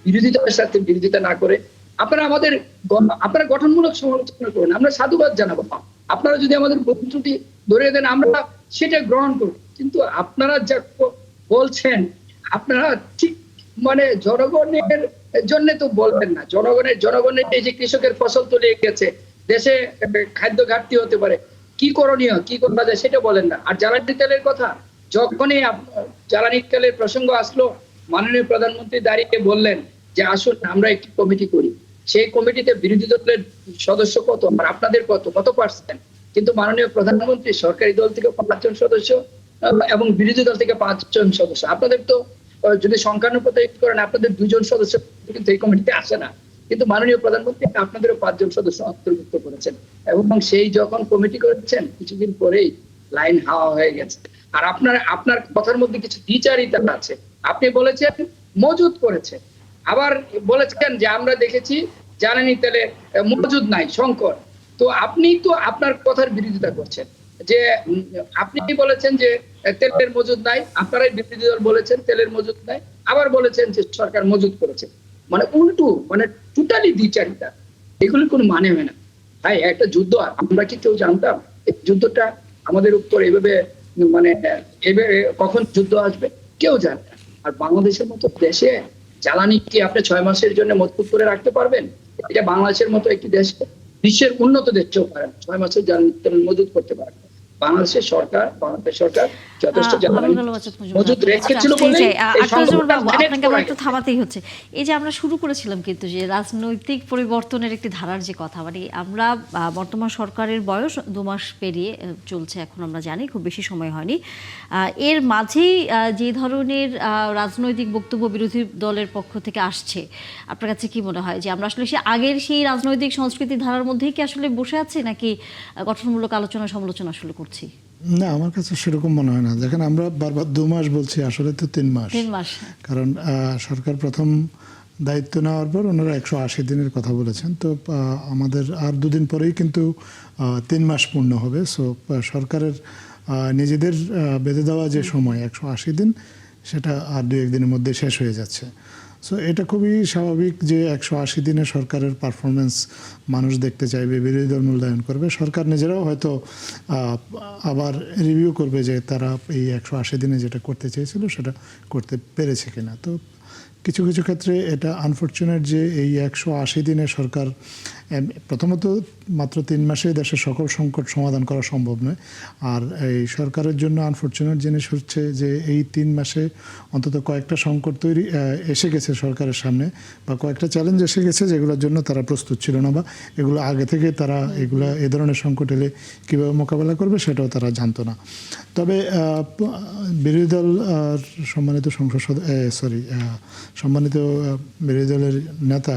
বিরোধিতার সাথে বিরোধিতা না করে আপনারা গঠনমূলক সমালোচনা করেন, আমরা সাধুবাদ জানাবো। আপনারা যদি আমাদের ত্রুটি ধরে দেন, আমরা সেটা গ্রহণ করব। কিন্তু আপনারা যা বলছেন, আপনারা ঠিক মানে জনগণের জন্য তো বলবেন না। জনগণের এই যে কৃষকের ফসল তলিয়ে গেছে, দেশে খাদ্য ঘাটতি হতে পারে, কি করণীয়, কি করা যায় সেটা বলেন না। আর জ্বালানি তেলের কথা, যখনই জ্বালানি তেলের প্রসঙ্গ আসলো, মাননীয় প্রধানমন্ত্রী দাঁড়িয়ে বললেন যে আসুন আমরা একটি কমিটি করি। সেই কমিটিতে বিরোধী দলের সদস্য কত, আর আপনাদের কত পার্সেন্ট? কিন্তু মাননীয় প্রধানমন্ত্রী সরকারি দল থেকে 5 জন সদস্য এবং বিরোধী দল থেকে 5 জন সদস্য। আপনাদের তো যদি সংখ্যানুপাতে করেন, আপনাদের 2 জন সদস্য কিন্তু এই কমিটিতে আসে না, কিন্তু মাননীয় প্রধানমন্ত্রী আপনাদেরও 5 জন সদস্য অন্তর্ভুক্ত করেছেন। এবং সেই যখন কমিটি করেছেন, কিছুদিন পরেই লাইন হাওয়া হয়ে গেছে। আর আপনার কথার মধ্যে কিছু দ্বিচারিতা আছে। আপনি বলেছেন মজুদ করেছে, আবার বলেছেন যে আমরা দেখেছি জ্বালানি তেলে মজুদ নাই, সংকট। তো আপনি তো আপনার কথার বিরোধিতা করছেন, যে আপনি বলেছেন যে তেলের মজুদ নাই, আপনারাই বিরোধী দল বলেছেন তেলের মজুদ নাই, আবার বলেছেন যে সরকার মজুদ করেছে। মানে উল্টো, মানে টোটালি দ্বিচারিতা, এগুলো কোনো মানে হয় না। ভাই, একটা যুদ্ধ আমরা কি কেউ জানতাম? এই যুদ্ধটা আমাদের উপর এভাবে কখন যুদ্ধ আসবে কেউ জানে না। আর বাংলাদেশের মতো দেশে জ্বালানি কি আপনি 6 মাসের জন্য মজবুত করে রাখতে পারবেন? এটা বাংলাদেশের মতো একটি দেশে, বিশ্বের উন্নত দেশেও পারেন 6 মাসের জ্বালানি মজুত করতে পারেন। বাংলাদেশ সরকার যথেষ্ট জ্বালানি মজুত রেখেছিল বলে আপনাকে আবার একটু থামাতেই হচ্ছে। এই যে আমরা শুরু করেছিলাম কিন্তু যে রাজনৈতিক পরিবর্তনের একটি ধারার যে কথা, মানে আমরা বর্তমান সরকারের বয়স 2 মাস পেরিয়ে চলছে, এখন আমরা জানি খুব বেশি সময় হয়নি। এর মাঝেই যে ধরনের রাজনৈতিক বক্তব্য বিরোধী দলের পক্ষ থেকে আসছে, আপনার কাছে কি মনে হয় যে আমরা আসলে সেই রাজনৈতিক সংস্কৃতির ধারার মধ্যেই কি আসলে বসে আছি, নাকি গঠনমূলক আলোচনা সমালোচনা আসলে করছি? না, আমার কাছে সেরকম মনে হয় না। দেখেন, আমরা বারবার 2 মাস বলছি, আসলে তো 3 মাস। কারণ সরকার প্রথম দায়িত্ব নেওয়ার পর ওনারা 180 দিনের কথা বলেছেন। তো আমাদের আর 2 দিন পরেই কিন্তু 3 মাস পূর্ণ হবে। সো সরকারের নিজেদের বেঁধে দেওয়া যে সময় 180 দিন, সেটা আর 2-1 দিনের মধ্যে শেষ হয়ে যাচ্ছে। সো এটা খুবই স্বাভাবিক যে 180 দিনে সরকারের পারফরমেন্স মানুষ দেখতে চাইবে, বিরোধী দল মূল্যায়ন করবে, সরকার নিজেরাও হয়তো আবার রিভিউ করবে যে তারা এই 180 দিনে যেটা করতে চেয়েছিল সেটা করতে পেরেছে কিনা। তো কিছু কিছু ক্ষেত্রে এটা আনফর্চুনেট যে এই 180 দিনে সরকার প্রথমত মাত্র 3 মাসে দেশের সকল সংকট সমাধান করা সম্ভব নয়। আর এই সরকারের জন্য আনফর্চুনেট জিনিস হচ্ছে যে এই 3 মাসে অন্তত কয়েকটা সংকট এসে গেছে সরকারের সামনে, বা কয়েকটা চ্যালেঞ্জ এসে গেছে যেগুলোর জন্য তারা প্রস্তুত ছিল না, বা এগুলো আগে থেকে তারা এ ধরনের সংকট এলে কীভাবে মোকাবেলা করবে সেটাও তারা জানতো না। তবে বিরোধী দল সম্মানিত সম্মানিত বিরোধী দলের নেতা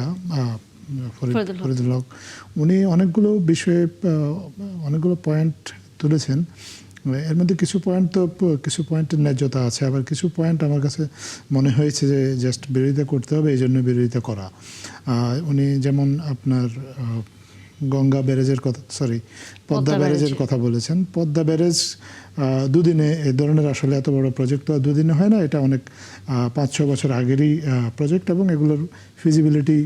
ফরিদুল হক, উনি অনেকগুলো বিষয়ে অনেকগুলো পয়েন্ট তুলেছেন। এর মধ্যে কিছু পয়েন্টের ন্যায্যতা আছে, আবার কিছু পয়েন্ট আমার কাছে মনে হয়েছে যে জাস্ট বিরোধিতা করতে হবে এই জন্য বিরোধিতা করা। উনি যেমন আপনার গঙ্গা ব্যারেজের কথা, পদ্মা ব্যারেজের কথা বলেছেন। পদ্মা ব্যারেজ দুদিনে এ ধরনের আসলে এত বড় প্রজেক্ট তো দুদিনে হয় না, এটা অনেক 5-6 বছর আগেরই প্রজেক্ট, এবং এগুলোর ফিজিবিলিটি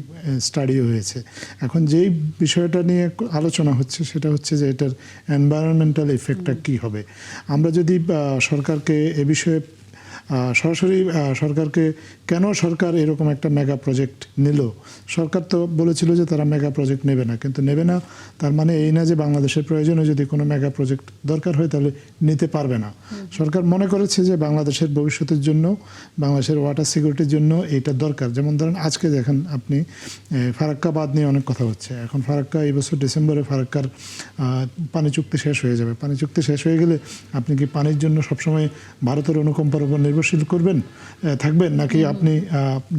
স্টাডিও হয়েছে। এখন যেই বিষয়টা নিয়ে আলোচনা হচ্ছে সেটা হচ্ছে যে এটার এনভায়রনমেন্টাল ইফেক্টটা কী হবে। আমরা যদি সরকারকে এ বিষয়ে সরাসরি সরকারকে কেন সরকার এরকম একটা মেগা প্রজেক্ট নিল, সরকার তো বলেছিল যে তারা মেগা প্রজেক্ট নেবে না, কিন্তু নেবে না তার মানে এই না যে বাংলাদেশের প্রয়োজনে যদি কোনো মেগা প্রজেক্ট দরকার হয় তাহলে নিতে পারবে না। সরকার মনে করেছে যে বাংলাদেশের ভবিষ্যতের জন্য, বাংলাদেশের ওয়াটার সিকিউরিটির জন্য এইটা দরকার। যেমন ধরেন আজকে দেখেন আপনি ফারাক্কা বাঁধ নিয়ে অনেক কথা হচ্ছে। এখন ফারাক্কা এই বছর ডিসেম্বরে ফারাক্কার পানি চুক্তি শেষ হয়ে যাবে। পানি চুক্তি শেষ হয়ে গেলে আপনি কি পানির জন্য সবসময় ভারতের অনুকম্পার উপর নির্ভরশীল থাকবেন, নাকি আপনি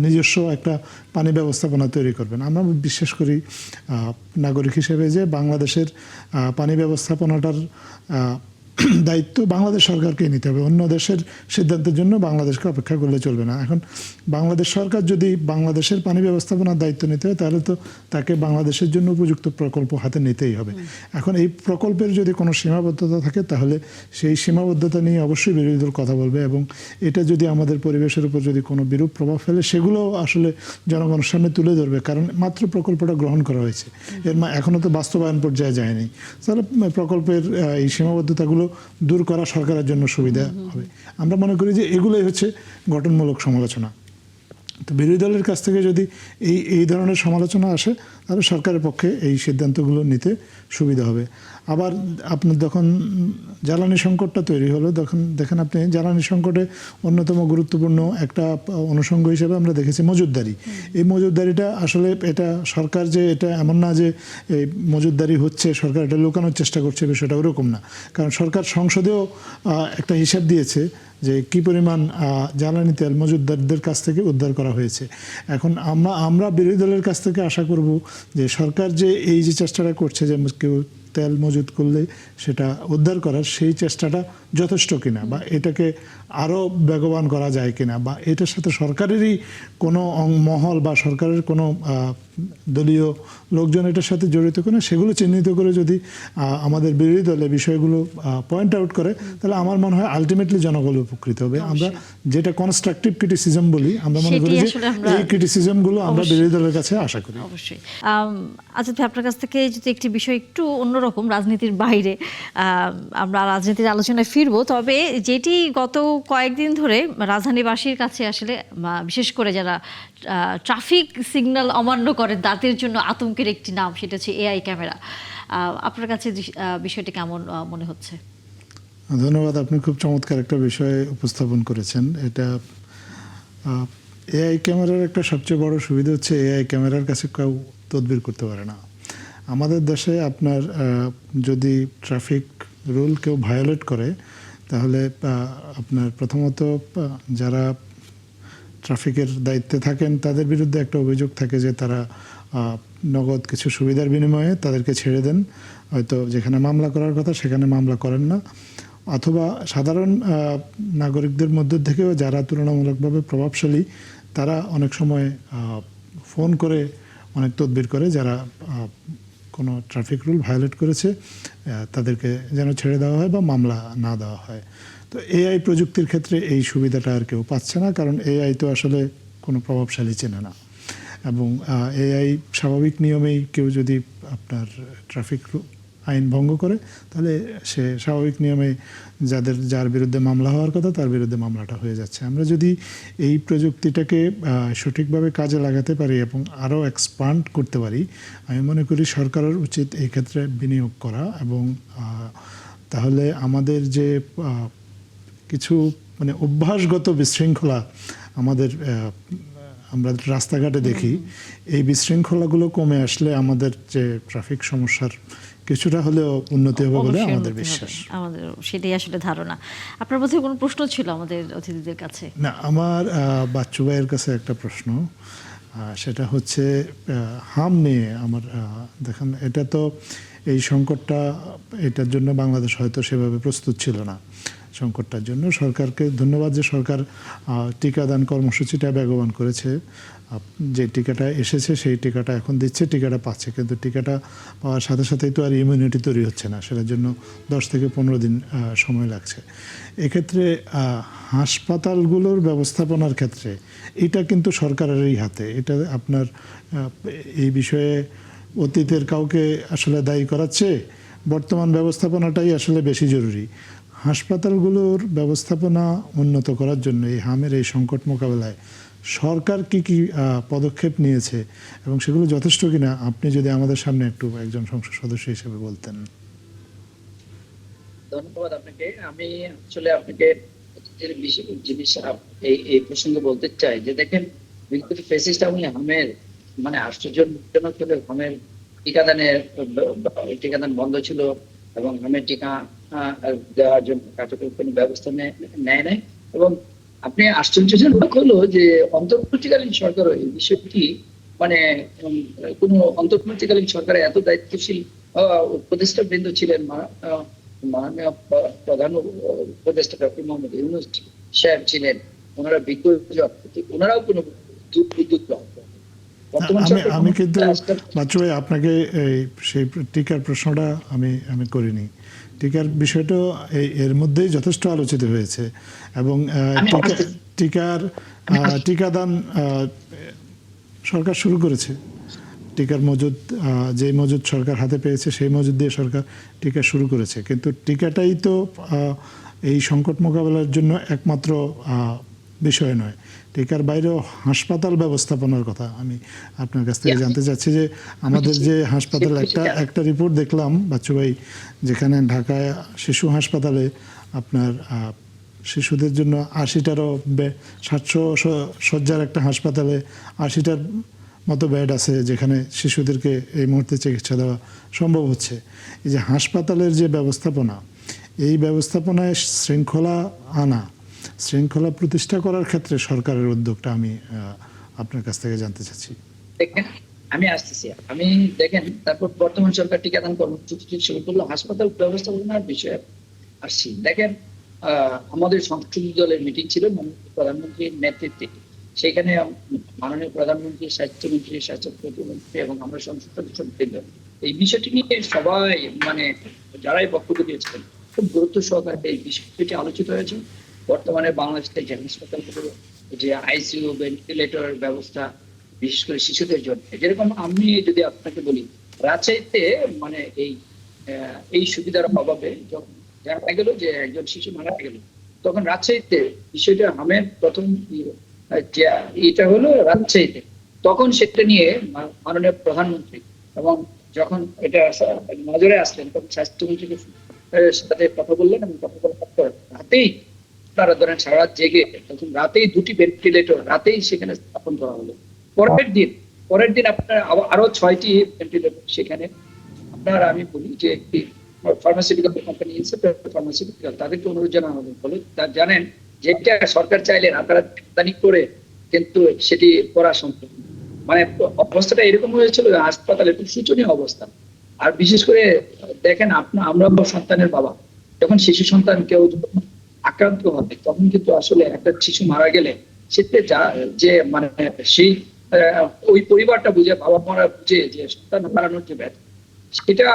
নিজস্ব একটা পানি ব্যবস্থাপনা তৈরি করবেন? আমরা বিশ্বাস করি নাগরিক হিসেবে যে বাংলাদেশের পানি ব্যবস্থাপনাটার দায়িত্ব বাংলাদেশ সরকারকে নিতে হবে। অন্য দেশের সিদ্ধান্তের জন্য বাংলাদেশকে অপেক্ষা করলে চলবে না। এখন বাংলাদেশ সরকার যদি বাংলাদেশের পানি ব্যবস্থাপনার দায়িত্ব নিতে হয় তাহলে তো তাকে বাংলাদেশের জন্য উপযুক্ত প্রকল্প হাতে নিতেই হবে। এখন এই প্রকল্পের যদি কোনো সীমাবদ্ধতা থাকে তাহলে সেই সীমাবদ্ধতা নিয়ে অবশ্যই বিরোধী দল কথা বলবে, এবং এটা যদি আমাদের পরিবেশের উপর যদি কোনো বিরূপ প্রভাব ফেলে সেগুলো আসলে জনগণের সামনে তুলে ধরবে, কারণ মাত্র প্রকল্পটা গ্রহণ করা হয়েছে, এখনও তো বাস্তবায়ন পর্যায়ে যায়নি। তাহলে প্রকল্পের এই সীমাবদ্ধতাগুলো দূর করা সরকারের জন্য সুবিধা হবে। আমরা মনে করি যে এগুলোই হচ্ছে গঠনমূলক সমালোচনা। তো বিরোধী দলের কাছ থেকে যদি এই ধরনের সমালোচনা আসে তাহলে সরকারের পক্ষে এই সিদ্ধান্তগুলো নিতে সুবিধা হবে। আবার আপনার যখন জ্বালানি সংকটটা তৈরি হলো, তখন দেখেন আপনি জ্বালানি সংকটে অন্যতম গুরুত্বপূর্ণ একটা অনুষঙ্গ হিসেবে আমরা দেখেছি মজুতদারি। এই মজুতদারিটা আসলে এটা সরকার যে এটা এমন না যে এই মজুতদারি হচ্ছে সরকার এটা লুকানোর চেষ্টা করছে, বিষয়টা ওরকম না। কারণ সরকার সংসদেও একটা হিসাব দিয়েছে যে কি পরিমাণ জ্বালানি তেল মজুতদারদের কাছ থেকে উদ্ধার করা হয়েছে। এখন আমরা বিরোধী দলের কাছ থেকে আশা করব যে সরকার যে এই যে চেষ্টাটা করছে যে কেউ তেল মজুত করলে সেটা উদ্ধার করার, সেই চেষ্টাটা যথেষ্ট কিনা, বা এটাকে আরও বেগবান করা যায় কিনা, বা এটার সাথে সরকারেরই কোনো মহল বা সরকারের কোনো দলীয় লোকজন এটার সাথে জড়িত কিনা, সেগুলো চিহ্নিত করে যদি আমাদের বিরোধী দলে বিষয়গুলো পয়েন্ট আউট করে তাহলে আমার মনে হয় আলটিমেটলি জনগণ উপকৃত হবে। আমরা যেটা কনস্ট্রাকটিভ ক্রিটিসিজম বলি, আমরা মনে করি যে এই ক্রিটিসিজমগুলো আমরা বিরোধী দলের কাছে আশা করি। অবশ্যই। আচ্ছা, আপনার কাছ থেকে যদি একটি বিষয় একটু অন্যরকম, রাজনীতির বাইরে, আমরা রাজনীতির আলোচনায় ফিরবো, তবে যেটি গত কয়েকদিন ধরে রাজধানীবাসীর কাছে আসলে বিশেষ করে যারা ট্রাফিক সিগন্যাল অমান্য করে তাদের জন্য আতঙ্কের একটি নাম, সেটা হচ্ছে এআই ক্যামেরা। আপনার কাছে বিষয়টি কেমন মনে হচ্ছে? ধন্যবাদ, আপনি খুব চমৎকার একটা বিষয় উপস্থাপন করেছেন। এটা এআই ক্যামেরার একটা সবচেয়ে বড় সুবিধা হচ্ছে এআই ক্যামেরার কাছে কেউ তদবির করতে পারে না। আমাদের দেশে আপনার যদি ট্রাফিক রুল কেউ ভায়োলেট করে তাহলে আপনার প্রথমত যারা ট্রাফিকের দায়িত্বে থাকেন তাদের বিরুদ্ধে একটা অভিযোগ থাকে যে তারা নগদ কিছু সুবিধার বিনিময়ে তাদেরকে ছেড়ে দেন, হয়তো যেখানে মামলা করার কথা সেখানে মামলা করেন না, অথবা সাধারণ নাগরিকদের মধ্যে থেকেও যারা তুলনামূলকভাবে প্রভাবশালী তারা অনেক সময় ফোন করে অনেক তদবির করে যারা কোনো ট্রাফিক রুল ভায়োলেট করেছে তাদেরকে যেন ছেড়ে দেওয়া হয় বা মামলা না দেওয়া হয়। তো তো এআই প্রযুক্তির ক্ষেত্রে এই সুবিধাটা আর কেউ পাচ্ছে না, কারণ এআই তো আসলে কোনো প্রভাবশালী চেনে না। এবং এআই স্বাভাবিক নিয়মেই কেউ যদি আপনার ট্রাফিক আইন ভঙ্গ করে, তাহলে সে স্বাভাবিক নিয়মে যার বিরুদ্ধে মামলা হওয়ার কথা তার বিরুদ্ধে মামলাটা হয়ে যাচ্ছে। আমরা যদি এই প্রযুক্তিটাকে সঠিকভাবে কাজে লাগাতে পারি এবং আরও এক্সপান্ড করতে পারি, আমি মনে করি সরকারের উচিত এই ক্ষেত্রে বিনিয়োগ করা। এবং তাহলে আমাদের যে কিছু মানে অভ্যাসগত বিশৃঙ্খলা আমাদের আমরা রাস্তাঘাটে দেখি, এই বিশৃঙ্খলাগুলো কমে আসলে আমাদের যে ট্রাফিক সমস্যার কিছুটা হলেও উন্নতি হবে বলে অবশ্যই আমাদের উন্নতি বিশ্বাস। হবে। আমাদের সেটাই আসলে ধারণা। আপনার মধ্যে কোনো প্রশ্ন ছিল আমাদের অতিথিদের কাছে? না, আমার বাচ্চু ভাইয়ের কাছে একটা প্রশ্ন, সেটা হচ্ছে হাম নিয়ে আমার দেখেন, এটা তো এই সংকটটা, এটার জন্য বাংলাদেশ হয়তো সেভাবে প্রস্তুত ছিল না সংকটটার জন্য। সরকারকে ধন্যবাদ যে সরকার টিকাদান কর্মসূচিটা বেগবান করেছে। যে টিকাটা এসেছে সেই টিকাটা এখন দিচ্ছে, টিকাটা পাচ্ছে, কিন্তু টিকাটা পাওয়ার সাথে সাথেই তো আর ইমিউনিটি তৈরি হচ্ছে না, সেটার জন্য 10 থেকে 15 দিন সময় লাগছে। এক্ষেত্রে হাসপাতালগুলোর ব্যবস্থাপনার ক্ষেত্রে এটা কিন্তু সরকারেরই হাতে। এটা আপনার এই বিষয়ে অতীতের কাউকে আসলে দায়ী করাচ্ছে, বর্তমান ব্যবস্থাপনাটাই আসলে বেশি জরুরি। হাসপাতালগুলোর ব্যবস্থাপনা উন্নত করার জন্য এই হামের এই সংকট মোকাবেলায় সরকার কি কি পদক্ষেপ নিয়েছে এবং সেগুলো যথেষ্ট কিনা আপনি যদি আমাদের সামনে একটু একজন সংসদ সদস্য হিসেবে বলতেন। ধন্যবাদ আপনাকে। আমি আসলে আপনাকে জিনিস এই প্রসঙ্গে বলতে চাই যে দেখেন, বিগত ফেসিস্ট আমলে হামের মানে আশ্চর্যজনক হলে হামের টিকাদান বন্ধ ছিল এবং হামের টিকা দেওয়ার জন্য কার্যকর কোনো ব্যবস্থা নেয় নাই। এবং আপনি আশ্চর্যজনক হলো যে অন্তর্বর্তীকালীন সরকারও এই বিষয়টি মানে কোনো অন্তর্বর্তীকালীন সরকারে এত দায়িত্বশীল উপদেষ্টা বৃন্দ ছিলেন, মাননীয় প্রধান উপদেষ্টা ডক্টর মোহাম্মদ ইউনূস সাহেব ছিলেন, ওনারা বিজ্ঞ, ওনারাও কোনো উদ্যোগ আমি কিন্তু বাচ্চু ভাই আপনাকে সেই টিকার প্রশ্নটা আমি করিনি। টিকার বিষয়টা এর মধ্যেই যথেষ্ট আলোচিত হয়েছে এবং টিকাদান সরকার শুরু করেছে। টিকার মজুদ, যে মজুদ সরকার হাতে পেয়েছে সেই মজুদ দিয়ে সরকার টিকা শুরু করেছে, কিন্তু টিকাটাই তো এই সংকট মোকাবেলার জন্য একমাত্র বিষয় নয়। টিকার বাইরেও হাসপাতাল ব্যবস্থাপনার কথা আমি আপনার কাছ থেকে জানতে চাচ্ছি যে আমাদের যে হাসপাতাল, একটা রিপোর্ট দেখলাম বাচ্চু ভাই, যেখানে ঢাকায় শিশু হাসপাতালে আপনার শিশুদের জন্য 80টারও 700 শয্যার একটা হাসপাতালে 80টার মতো বেড আছে, যেখানে শিশুদেরকে এই মুহূর্তে চিকিৎসা দেওয়া সম্ভব হচ্ছে। এই যে হাসপাতালের যে ব্যবস্থাপনা, এই ব্যবস্থাপনায় শৃঙ্খলা প্রতিষ্ঠা করার ক্ষেত্রে সরকারের উদ্যোগটা আমি আপনার কাছ থেকে জানতে চাচ্ছি। দেখেন, আমি আসতেছি। আমি দেখেন, তারপর বর্তমান সরকার টিকাদান কর্মসূচি শুরু করলো, হাসপাতাল ব্যবস্থাপনার বিষয়ে আসছি। দেখেন, আমাদের সংসদ দলের মিটিং ছিল মাননীয় প্রধানমন্ত্রীর নেতৃত্বে। সেখানে মাননীয় প্রধানমন্ত্রী, স্বাস্থ্যমন্ত্রী, স্বাস্থ্য প্রতিমন্ত্রী এবং আমরা সংসদ সদস্য এই বিষয়টি নিয়ে সবাই মানে যারাই বক্তব্য দিয়েছিলেন খুব গুরুত্ব সহকারে এই বিষয়টি আলোচিত হয়েছে। বর্তমানে বাংলাদেশের যে হাসপাতালগুলো, যে আইসিইউ, ভেন্টিলেটর ব্যবস্থা, বিশেষ করে শিশুদের জন্য, যেরকম আমি যদি আপনাকে বলি, রাজশাহীতে মানে এই সুবিধার অভাবে যখন দেখা গেল যে একজন শিশু মারা গেল, তখন রাজশাহীতে বিষয়টা হামের প্রথম এটা হলো রাজশাহীতে, তখন সেটা নিয়ে মাননীয় প্রধানমন্ত্রী এবং যখন এটা নজরে আসলেন তখন স্বাস্থ্যমন্ত্রীকে সাথে কথা বললেন এবং কথা বলার পর রাতেই তারা ধরেন সারা রাত জেগে তখন রাতেই 2টি ভেন্টিলেটর রাতেই সেখানে স্থাপন করা হলো। পরের দিন আপনার আরো 6টি ভেন্টিলেটর সেখানে আপনার, আমি বলি যে একটি ফার্মাসিউটিক্যাল কোম্পানি ফার্মাসিউটিক্যাল তাদেরকে অনুরোধ জানানো হলো, তার জানেন যে এটা সরকার চাইলে রাতারাতি করে কিন্তু সেটি করা সম্ভব। মানে অবস্থাটা এরকম হয়েছিল হাসপাতালে খুব শোচনীয় অবস্থা। আর বিশেষ করে দেখেন, আমরা সন্তানের বাবা, যখন শিশু সন্তান কেউ আক্রান্ত হবে তখন কিন্তু আসলে একটা শিশু মারা গেলে সেটা যে মানে সেই ওই পরিবারটা বুঝে, বাবা মারা বুঝে যে সন্তান হারানোর যে ব্যথা, সেটা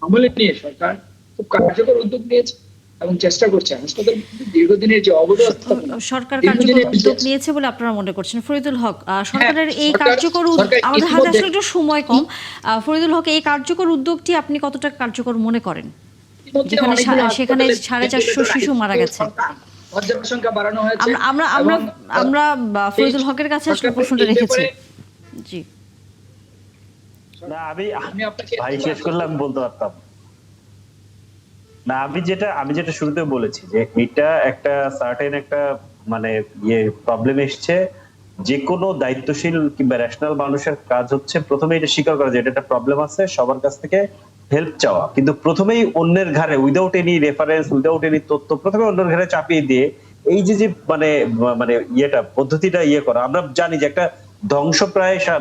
আমলে নিয়ে সরকার খুব কার্যকর উদ্যোগ নিয়েছে এবং চেষ্টা করছে। হাসপাতাল দীর্ঘদিনের যে অবদান সরকার কার্যকর উদ্যোগ নিয়েছে বলে আপনারা মনে করছেন? ফরিদুল হক, সরকারের এই কার্যকর আমাদের হাতে আসলে একটু সময় কম, ফরিদুল হক, এই কার্যকর উদ্যোগটি আপনি কতটা কার্যকর মনে করেন, যেখানে সেখানে 450 শিশু মারা গেছে? সংখ্যা বাড়ানো হয়েছে। আমরা ফরিদুল হকের কাছে আসলে প্রশ্নটা রেখেছি। জি, না আমি আপনাকে ভাই শেষ করলে আমি বলতে পারতাম না। আমি যেটা শুরুতে বলেছি যে এটা একটা সার্টেন একটা মানে প্রবলেম এসছে। যে কোনো দায়িত্বশীল কিংবা রেশনাল মানুষের কাজ হচ্ছে প্রথমে এটা স্বীকার করা যে এটা একটা প্রবলেম আছে, সবার কাছ থেকে হেল্প চাওয়া। কিন্তু প্রথমেই অন্যের ঘাড়ে without any reference, without any তথ্য, প্রথমে অন্যের ঘাড়ে চাপিয়ে দিয়ে এই যে মানে মানে পদ্ধতিটা করা, আমরা জানি যে একটা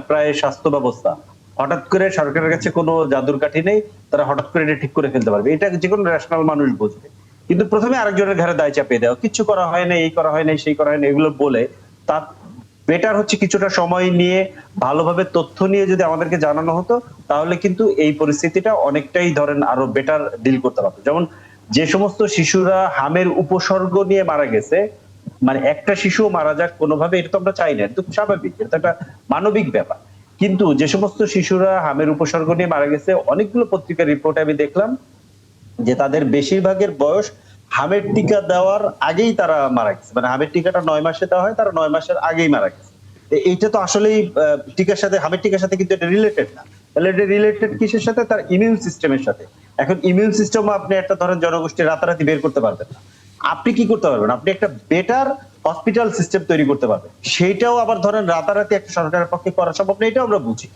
প্রায় স্বাস্থ্য ব্যবস্থা। হঠাৎ করে সরকারের কাছে কোনো জাদুর কাঠি নেই, তারা হঠাৎ করে এটা ঠিক করে ফেলতে পারবে, এটা যে কোনো ন্যাশনাল মানুষ বুঝবে। কিন্তু প্রথমে আরেকজনের ঘাড়ে দায় চাপিয়ে দেওয়া, কিছু করা হয় না, এই করা হয় না, সেই করা হয় না, এগুলো বলে তার বেটার হচ্ছে কিছুটা সময় নিয়ে ভালোভাবে তথ্য নিয়ে যদি আমাদেরকে জানানো হতো, তাহলে কিন্তু এই পরিস্থিতিটা অনেকটাই ধরেন আরো বেটার ডিল করতে পারতো। যেমন যে সমস্ত শিশুরা হামের উপসর্গ নিয়ে মারা গেছে, মানে একটা শিশুও মারা যাক কোনোভাবে, এটা তো আমরা চাই না, এটা তো স্বাভাবিক, এটা একটা মানবিক ব্যাপার। কিন্তু যে সমস্ত শিশুরা হামের উপসর্গ নিয়ে মারা গেছে, অনেকগুলো পত্রিকার রিপোর্টে আমি দেখলাম যে তাদের বেশিরভাগের বয়স হামের টিকা দেওয়ার আগেই তারা মারা গেছে। মানে হামের টিকাটা 9 মাসে দেওয়া হয়, তারা 9 মাসের আগেই মারা গেছে। এইটা তো আসলেই টিকার সাথে, হামের টিকার সাথে কিন্তু এটা রিলেটেড না। তাহলে এটা রিলেটেড কিসের সাথে? তার ইমিউন সিস্টেমের সাথে। এখন ইমিউন সিস্টেম আপনি একটা ধরেন জনগোষ্ঠী রাতারাতি বের করতে পারবেন না। আপনি কি করতে পারবেন? আপনি একটা বেটার হসপিটাল সিস্টেম তৈরি করতে পারবেন। সেইটাও আবার ধরেন রাতারাতি একটা সরকারের পক্ষে করা সম্ভব না, এটাও আমরা বুঝি।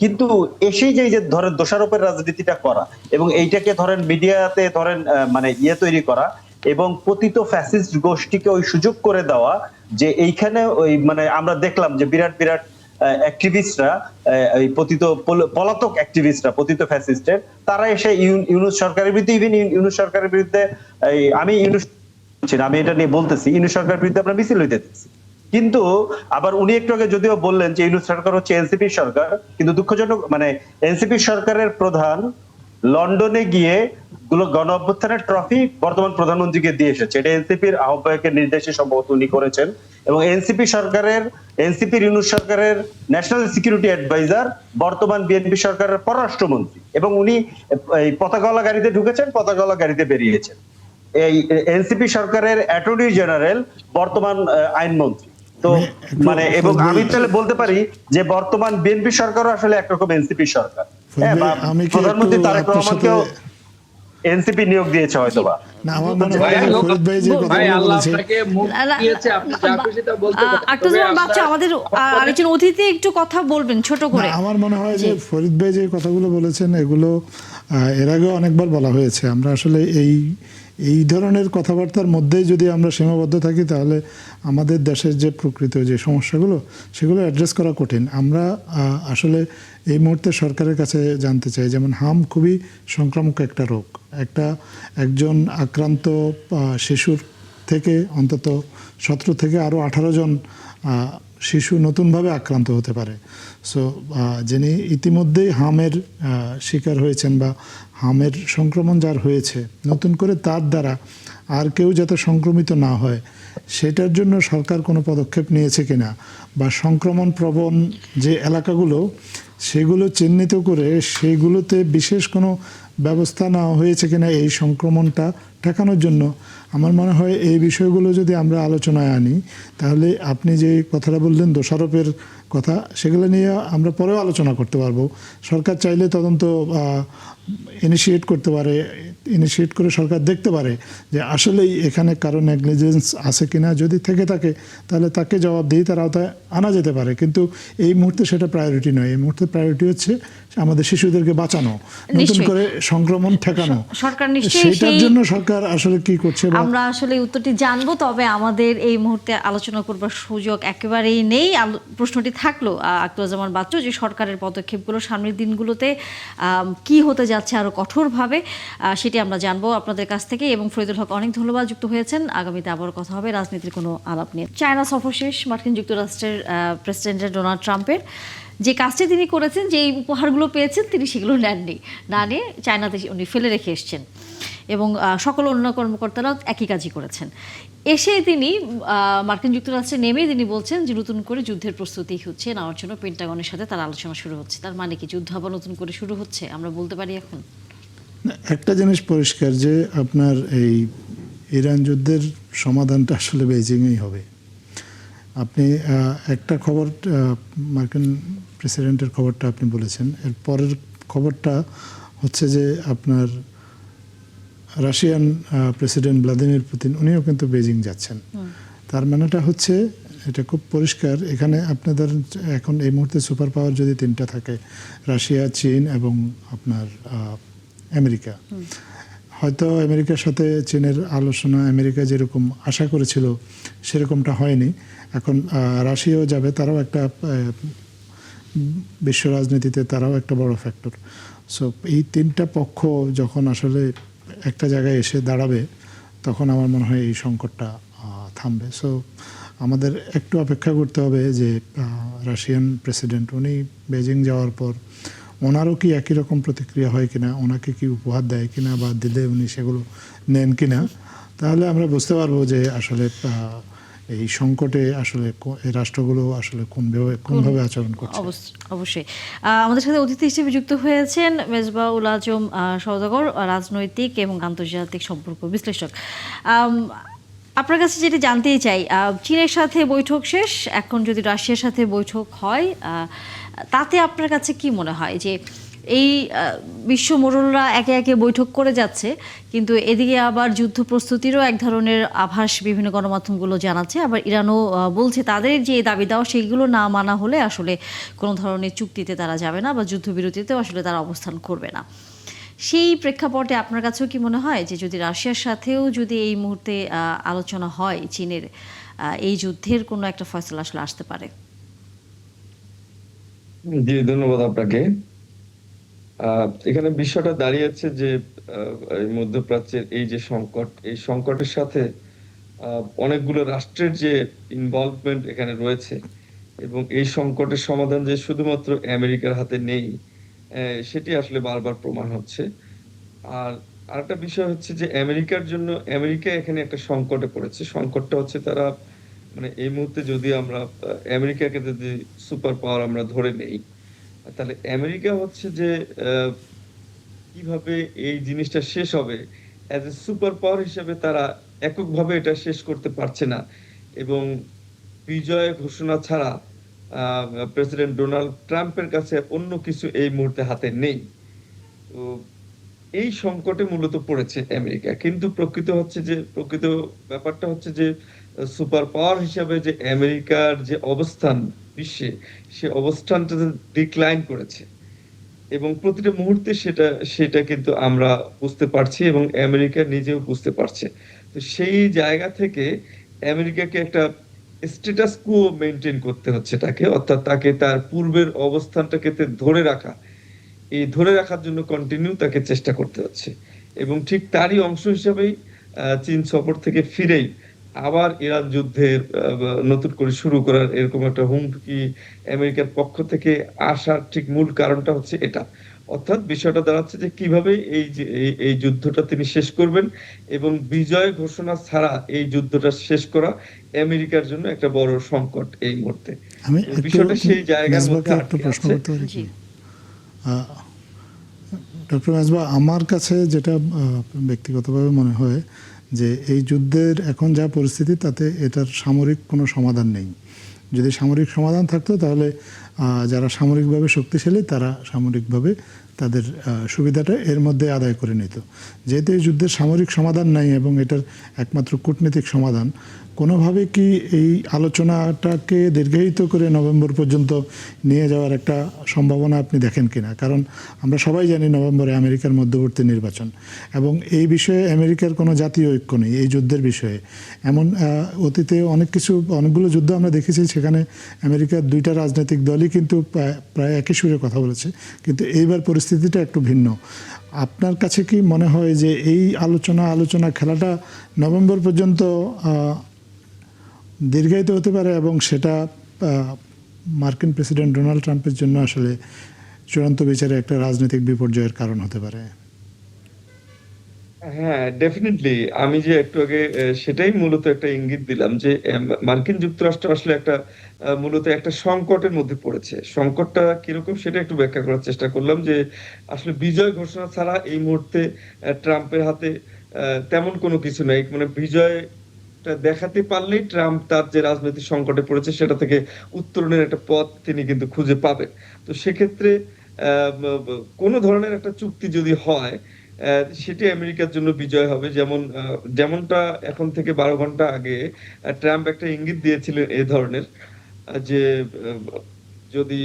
কিন্তু এসেই যে ধরেন দোষারোপের রাজনীতিটা করা এবং এইটাকে ধরেন মিডিয়াতে ধরেন মানে তৈরি করা এবং পতিত ফ্যাসিস্ট গোষ্ঠীকে ওই সুযোগ করে দেওয়া যে এইখানে ওই মানে আমরা দেখলাম যে বিরাট বিরাট অ্যাক্টিভিস্টরা, এই পলাতক অ্যাক্টিভিস্টরা, পতিত ফ্যাসিস্টের, তারা এসে ইউনূস সরকারের বিরুদ্ধে, ইভেন ইউনূস সরকারের বিরুদ্ধে, আমি এটা নিয়ে বলতেছি, ইউনূস সরকারের বিরুদ্ধে আমরা মিছিল হইতে দেখছি। কিন্তু আবার উনি একটু আগে যদিও বললেন যে ইউনূস সরকার হচ্ছে এনসিপি সরকার, কিন্তু দুঃখজনক মানে এনসিপি সরকারের প্রধান লন্ডনে গিয়ে গণ অভ্যুত্থানের ট্রফি বর্তমান প্রধানমন্ত্রীকে দিয়ে এসেছে। এটা এনসিপির আহ্বায়কের নির্দেশে সম্ভবত উনি করেছেন। এবং এনসিপির ইউনূস সরকারের ন্যাশনাল সিকিউরিটি অ্যাডভাইজার বর্তমান বিএনপি সরকারের পররাষ্ট্রমন্ত্রী, এবং উনি এই পতাকাওয়ালা গাড়িতে ঢুকেছেন, পতাকাওয়ালা গাড়িতে বেরিয়েছেন। এই এনসিপি সরকারের অ্যাটর্নি জেনারেল বর্তমান আইনমন্ত্রী। তো মানে এবং আমি তাহলে বলতে পারি যে বর্তমান বিএনপি সরকারও আসলে একরকম এনসিপি সরকার। প্রধানমন্ত্রী তারেক রহমানকেও এনসিপি নিয়োগ দিয়েছে হয়তো বা। না, আমার মনে হয় ফরিদ ভাই যে কথাগুলো বলেছে, আমাদের আরেকজন অতিথি একটু কথা বলবেন ছোট করে। আমার মনে হয় যে ফরিদ ভাই যে কথাগুলো বলেছেন এগুলো এর আগে অনেকবার বলা হয়েছে। আমরা আসলে এই ধরনের কথাবার্তার মধ্যেই যদি আমরা সীমাবদ্ধ থাকি, তাহলে আমাদের দেশের যে প্রকৃত যে সমস্যাগুলো সেগুলো অ্যাড্রেস করা কঠিন। আমরা আসলে এই মুহূর্তে সরকারের কাছে জানতে চাই, যেমন হাম খুবই সংক্রামক একটা রোগ। একজন আক্রান্ত শিশুর থেকে অন্তত 17 থেকে আরও 18 জন শিশু নতুনভাবে আক্রান্ত হতে পারে। সো যিনি ইতিমধ্যেই হামের শিকার হয়েছেন বা হামের সংক্রমণ যার হয়েছে, নতুন করে তার দ্বারা আর কেউ যাতে সংক্রমিত না হয় সেটার জন্য সরকার কোনো পদক্ষেপ নিয়েছে কিনা, বা সংক্রমণ প্রবণ যে এলাকাগুলো সেগুলো চিহ্নিত করে সেগুলোতে বিশেষ কোনো ব্যবস্থা নেওয়া হয়েছে কিনা এই সংক্রমণটা ঠেকানোর জন্য। আমার মনে হয় এই বিষয়গুলো যদি আমরা আলোচনায় আনি, তাহলে আপনি যে কথাটা বললেন দোষারোপের কথা, সেগুলো নিয়ে আমরা পরেও আলোচনা করতে পারবো। সরকার চাইলে তদন্ত ইনিশিয়েট করতে পারে, ইনিশিয়েট করে সরকার দেখতে পারে যে আসলেই এখানে কারো নেগলিজেন্স আছে কিনা। যদি থেকে থাকে তাহলে তাকে জবাবদিহিতার আওতায় আনা যেতে পারে। কিন্তু এই মুহূর্তে সেটা প্রায়োরিটি নয়। এই মুহূর্তে প্রায়োরিটি হচ্ছে আমাদের শিশুদেরকে বাঁচানো, নতুন করে সংক্রমণ ঠেকানো। সরকার নিশ্চয়ই সেটার জন্য সরকার আসলে কি করছে আমরা আসলে উত্তরটি জানবো, তবে আমাদের এই মুহূর্তে আলোচনা করবার সুযোগ একেবারেই নেই। প্রশ্নটি থাকলো আক্তারুজ্জামান বাচ্চু যে সরকারের পদক্ষেপগুলো সামনের দিনগুলোতে কি হতে যাচ্ছে আরো কঠোরভাবে, সেটি আমরা জানবো আপনাদের কাছ থেকে। এবং ফরিদুল হক, অনেক ধন্যবাদ, যুক্ত হয়েছেন। আগামীতে আবার কথা হবে রাজনীতির কোনো আলাপ নিয়ে। চায়না সফর শেষ মার্কিন যুক্তরাষ্ট্রের প্রেসিডেন্ট ডোনাল্ড ট্রাম্পের। যে কাজটি তিনি করেছেন, যে উপহারগুলো পেয়েছেন, তিনি সেগুলো নেননি, না নিয়ে চায়নাতে উনি ফেলে রেখে এসছেন। এবং সকল অন্য কর্মকর্তারাও একই কাজই করেছেন। এসে তিনি মার্কিন যুক্তরাষ্ট্রে নেমে তিনি বলছেন যে নতুন করে যুদ্ধের প্রস্তুতি হচ্ছে নেওয়ার জন্য পেন্টাগনের সাথে তার আলোচনা শুরু হচ্ছে। তার মানে কি যুদ্ধ আবার নতুন করে শুরু হচ্ছে আমরা বলতে পারি এখন? একটা জিনিস পরিষ্কার যে আপনার এই ইরান যুদ্ধের সমাধানটা আসলে বেইজিংয়েই হবে। আপনি একটা খবর মার্কিন প্রেসিডেন্টের খবরটা আপনি বলেছেন, এর পরের খবরটা হচ্ছে যে আপনার রাশিয়ান প্রেসিডেন্ট ভ্লাদিমির পুতিন উনিও কিন্তু বেইজিং যাচ্ছেন। তার মানেটা হচ্ছে এটা খুব পরিষ্কার, এখানে আপনাদের এখন এই মুহূর্তে সুপার পাওয়ার যদি তিনটা থাকে, রাশিয়া, চীন এবং আপনার আমেরিকা। হয়তো আমেরিকার সাথে চীনের আলোচনা আমেরিকা যেরকম আশা করেছিল সেরকমটা হয়নি। এখন রাশিয়াও যাবে, তারাও একটা বিশ্ব রাজনীতিতে তারাও একটা বড় ফ্যাক্টর। সো এই তিনটা পক্ষ যখন আসলে একটা জায়গায় এসে দাঁড়াবে তখন আমার মনে হয় এই সংকটটা থামবে। সো আমাদের একটু অপেক্ষা করতে হবে যে রাশিয়ান প্রেসিডেন্ট উনি বেজিং যাওয়ার পর ওনারও কি একই রকম প্রতিক্রিয়া হয় কিনা, ওনাকে কি উপহার দেয় কিনা বা দিলে উনি সেগুলো নেন কিনা, তাহলে আমরা বুঝতে পারবো যে আসলে এই সংকটে আসলে এই রাষ্ট্রগুলো আসলে কোনভাবে আচরণ করছে। অবশ্যই আমাদের সাথে অতিথি হিসেবে যুক্ত হয়েছেন মেজবাউল আজম সওদাগর, রাজনৈতিক এবং আন্তর্জাতিক সম্পর্ক বিশ্লেষক। আপনার কাছে যেটা জানতেই চাই, চীনের সাথে বৈঠক শেষ, এখন যদি রাশিয়ার সাথে বৈঠক হয় তাতে আপনার কাছে কি মনে হয় যে এই বিশ্ব মোড়লরা একে একে বৈঠক করে যাচ্ছে, কিন্তু এদিকে আবার যুদ্ধ প্রস্তুতিরও এক ধরনের আভাস বিভিন্ন গণমাধ্যমগুলো জানাচ্ছে, আবার ইরানও বলছে তাদের যে দাবি দেওয়া সেইগুলো না মানা হলে আসলে কোনো ধরনের চুক্তিতে তারা যাবে না বা যুদ্ধবিরতিতেও আসলে তারা অবস্থান করবে না। সেই প্রেক্ষাপটে আপনার কাছেও কি মনে হয় যে যদি রাশিয়ার সাথেও যদি এই মুহূর্তে আলোচনা হয় চীনের, এই যুদ্ধের কোনো একটা ফয়সালা আসলে আসতে পারে? জি, ধন্যবাদ আপনাকে। এখানে বিষয়টা দাঁড়িয়েছে যে এই মধ্যপ্রাচ্যের এই যে সংকট, এই সংকটের সাথে অনেকগুলো রাষ্ট্রের যে ইনভলভমেন্ট এখানে রয়েছে এবং এই সংকটের সমাধান যে শুধুমাত্র আমেরিকার হাতে নেই সেটি আসলে বারবার প্রমাণ হচ্ছে। আর আরেকটা বিষয় হচ্ছে যে আমেরিকার জন্য, আমেরিকা এখানে একটা সংকটে পড়েছে। সংকটটা হচ্ছে তারা মানে এই মুহূর্তে যদি আমরা আমেরিকাকে যদি সুপার পাওয়ার আমরা ধরে নেই, তাহলে আমেরিকা হচ্ছে যে কিভাবে এই জিনিসটা শেষ হবে, অ্যাজ এ সুপার পাওয়ার হিসেবে তারা এককভাবে এটা শেষ করতে পারছে না এবং বিজয় ঘোষণা ছাড়া প্রেসিডেন্ট ডোনাল্ড ট্রাম্পের কাছে অন্য কিছু এই মুহূর্তে হাতে নেই। তো এই সংকটে মূলত পড়েছে আমেরিকা। কিন্তু প্রকৃত ব্যাপারটা হচ্ছে যে সুপার পাওয়ার হিসাবে যে আমেরিকার যে অবস্থান বিশ্বে, সে অবস্থানটা ডিক্লাইন করেছে এবং প্রতিটা মুহূর্তে সেটা কিন্তু আমরা বুঝতে পারছি এবং আমেরিকা নিজেও বুঝতে পারছে। তো সেই জায়গা থেকে আমেরিকাকে একটা স্ট্যাটাস কুও মেনটেন করতে হচ্ছে তাকে, অর্থাৎ তাকে তার পূর্বের অবস্থানটাকে ধরে রাখা, এই ধরে রাখার জন্য কন্টিনিউ তাকে চেষ্টা করতে হচ্ছে এবং ঠিক তারই অংশ হিসেবেই চীন সফর থেকে ফিরেই আবার ইরান যুদ্ধের নতুন করে শুরু করার এরকম একটা হুমকি আমেরিকার পক্ষ থেকে আসার ঠিক মূল কারণটা হচ্ছে এটা। অর্থাৎ বিষয়টা দাঁড়াচ্ছে যে কিভাবে এই যুদ্ধটা তিনি শেষ করবেন এবং বিজয় ঘোষণা ছাড়া এই যুদ্ধটা শেষ করা আমেরিকার জন্য একটা বড় সংকট এই মুহূর্তে। আমি বিষয়টা সেই জায়গার মধ্যে একটা প্রশ্ন করতে পারি কি? ডক্টর মেজবা, আমার কাছে যেটা ব্যক্তিগতভাবে মনে হয় যে এই যুদ্ধের এখন যা পরিস্থিতি তাতে এটার সামরিক কোনো সমাধান নেই। যদি সামরিক সমাধান থাকতো তাহলে যারা সামরিকভাবে শক্তিশালী তারা সামরিকভাবে তাদের সুবিধাটা এর মধ্যে আদায় করে নিত। যেহেতু এই যুদ্ধের সামরিক সমাধান নাই এবং এটার একমাত্র কূটনীতিক সমাধান, কোনোভাবে কি এই আলোচনাটাকে দীর্ঘায়িত করে নভেম্বর পর্যন্ত নিয়ে যাওয়ার একটা সম্ভাবনা আপনি দেখেন কিনা? কারণ আমরা সবাই জানি নভেম্বরে আমেরিকার মধ্যবর্তী নির্বাচন এবং এই বিষয়ে আমেরিকার কোনো জাতীয় ঐক্য নেই এই যুদ্ধের বিষয়ে। এমন অতীতে অনেকগুলো যুদ্ধ আমরা দেখেছি, সেখানে আমেরিকার দুইটা রাজনৈতিক দলই কিন্তু প্রায় একই সুরে কথা বলেছে, কিন্তু এইবার পরিস্থিতিটা একটু ভিন্ন। আপনার কাছে কি মনে হয় যে এই আলোচনা খেলাটা নভেম্বর পর্যন্ত দীর্ঘায়িত হতে পারে এবং সেটা মার্কিন প্রেসিডেন্ট ডোনাল্ড ট্রাম্পের জন্য আসলে চূড়ান্ত বিচারে একটা রাজনৈতিক বিপর্যয়ের কারণ হতে পারে? হ্যাঁ, ডেফিনেটলি। আমি যে একটু আগে সেটাই মূলত একটা ইঙ্গিত দিলাম যে মার্কিন যুক্তরাষ্ট্র আসলে একটা মূলত একটা সংকটের মধ্যে পড়েছে। সংকটটা কিরকম সেটা একটু ব্যাখ্যা করার চেষ্টা করলাম যে আসলে বিজয় ঘোষণা ছাড়া এই মুহূর্তে ট্রাম্পের হাতে তেমন কোনো কিছু নাই। মানে বিজয়টা দেখাতে পারলেই ট্রাম্প তার যে রাজনৈতিক সংকটে পড়েছে সেটা থেকে উত্তরণের একটা পথ তিনি কিন্তু খুঁজে পাবেন। তো সেক্ষেত্রে কোনো ধরনের একটা চুক্তি যদি হয় সেটি আমেরিকার জন্য বিজয় হবে। যেমনটা এখন থেকে 12 ঘন্টা আগে ট্রাম্প একটা ইঙ্গিত দিয়েছিলেন এই ধরনের যে যদি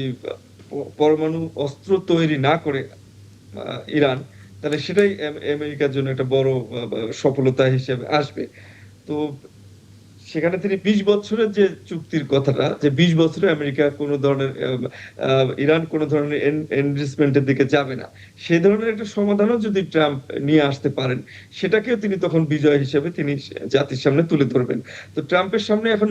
পরমাণু অস্ত্র তৈরি না করে ইরান, তাহলে সেটাই আমেরিকার জন্য একটা বড় সফলতা হিসেবে আসবে। তো সেখানে তিনি 20 বছরের যে চুক্তির কথাটা, যে 20 বছরে আমেরিকা কোনো ধরনের ইরান কোনো ধরনের এনরিচমেন্টের দিকে যাবে না, সেই ধরনের একটা সমাধানও যদি ট্রাম্প নিয়ে আসতে পারেন, সেটাকেও তিনি তখন বিজয় হিসেবে তিনি জাতির সামনে তুলে ধরবেন। তো ট্রাম্পের সামনে এখন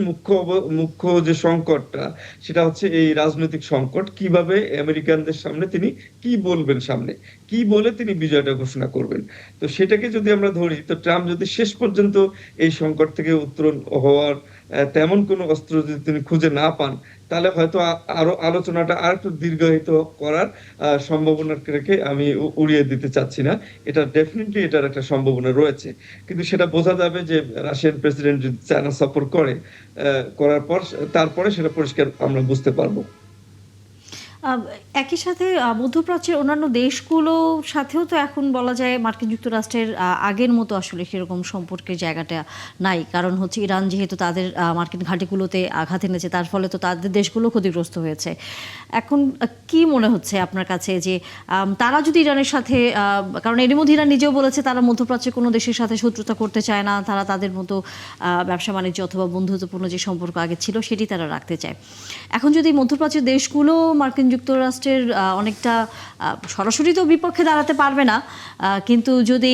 মুখ্য যে সংকটটা, সেটা হচ্ছে এই রাজনৈতিক সংকট। কিভাবে আমেরিকানদের সামনে তিনি কি বলবেন, সামনে কি বলে তিনি বিজয়টা ঘোষণা করবেন। তো সেটাকে যদি আমরা ধরি, তো ট্রাম্প যদি শেষ পর্যন্ত এই সংকট থেকে উত্তরণ হওয়ার তেমন কোনো অস্ত্র যদি তিনি খুঁজে না পান, তাহলে হয়তো আরো আলোচনাটা আর একটু দীর্ঘায়িত করার সম্ভাবনাকে আমি উড়িয়ে দিতে চাচ্ছি না। এটা ডেফিনেটলি এটার একটা সম্ভাবনা রয়েছে, কিন্তু সেটা বোঝা যাবে যে রাশিয়ান প্রেসিডেন্ট যদি চায়না সফর করার পর, তারপরে সেটা পরিষ্কার আমরা বুঝতে পারবো। একই সাথে মধ্যপ্রাচ্যের অন্যান্য দেশগুলোর সাথেও তো এখন বলা যায় মার্কিন যুক্তরাষ্ট্রের আগের মতো আসলে সেরকম সম্পর্কের জায়গাটা নাই। কারণ হচ্ছে ইরান যেহেতু তাদের মার্কিন ঘাঁটিগুলোতে আঘাত এনেছে, তার ফলে তো তাদের দেশগুলো ক্ষতিগ্রস্ত হয়েছে। এখন কি মনে হচ্ছে আপনার কাছে যে তারা যদি ইরানের সাথে, কারণ এর মধ্যে ইরান নিজেও বলেছে তারা মধ্যপ্রাচ্যের কোনো দেশের সাথে শত্রুতা করতে চায় না, তারা তাদের মতো ব্যবসা বাণিজ্য অথবা বন্ধুত্বপূর্ণ যে সম্পর্ক আগে ছিল সেটি তারা রাখতে চায়। এখন যদি মধ্যপ্রাচ্যের দেশগুলো মার্কিন যুক্তরাষ্ট্রের অনেকটা সরাসরি তো বিপক্ষে দাঁড়াতে পারবে না, কিন্তু যদি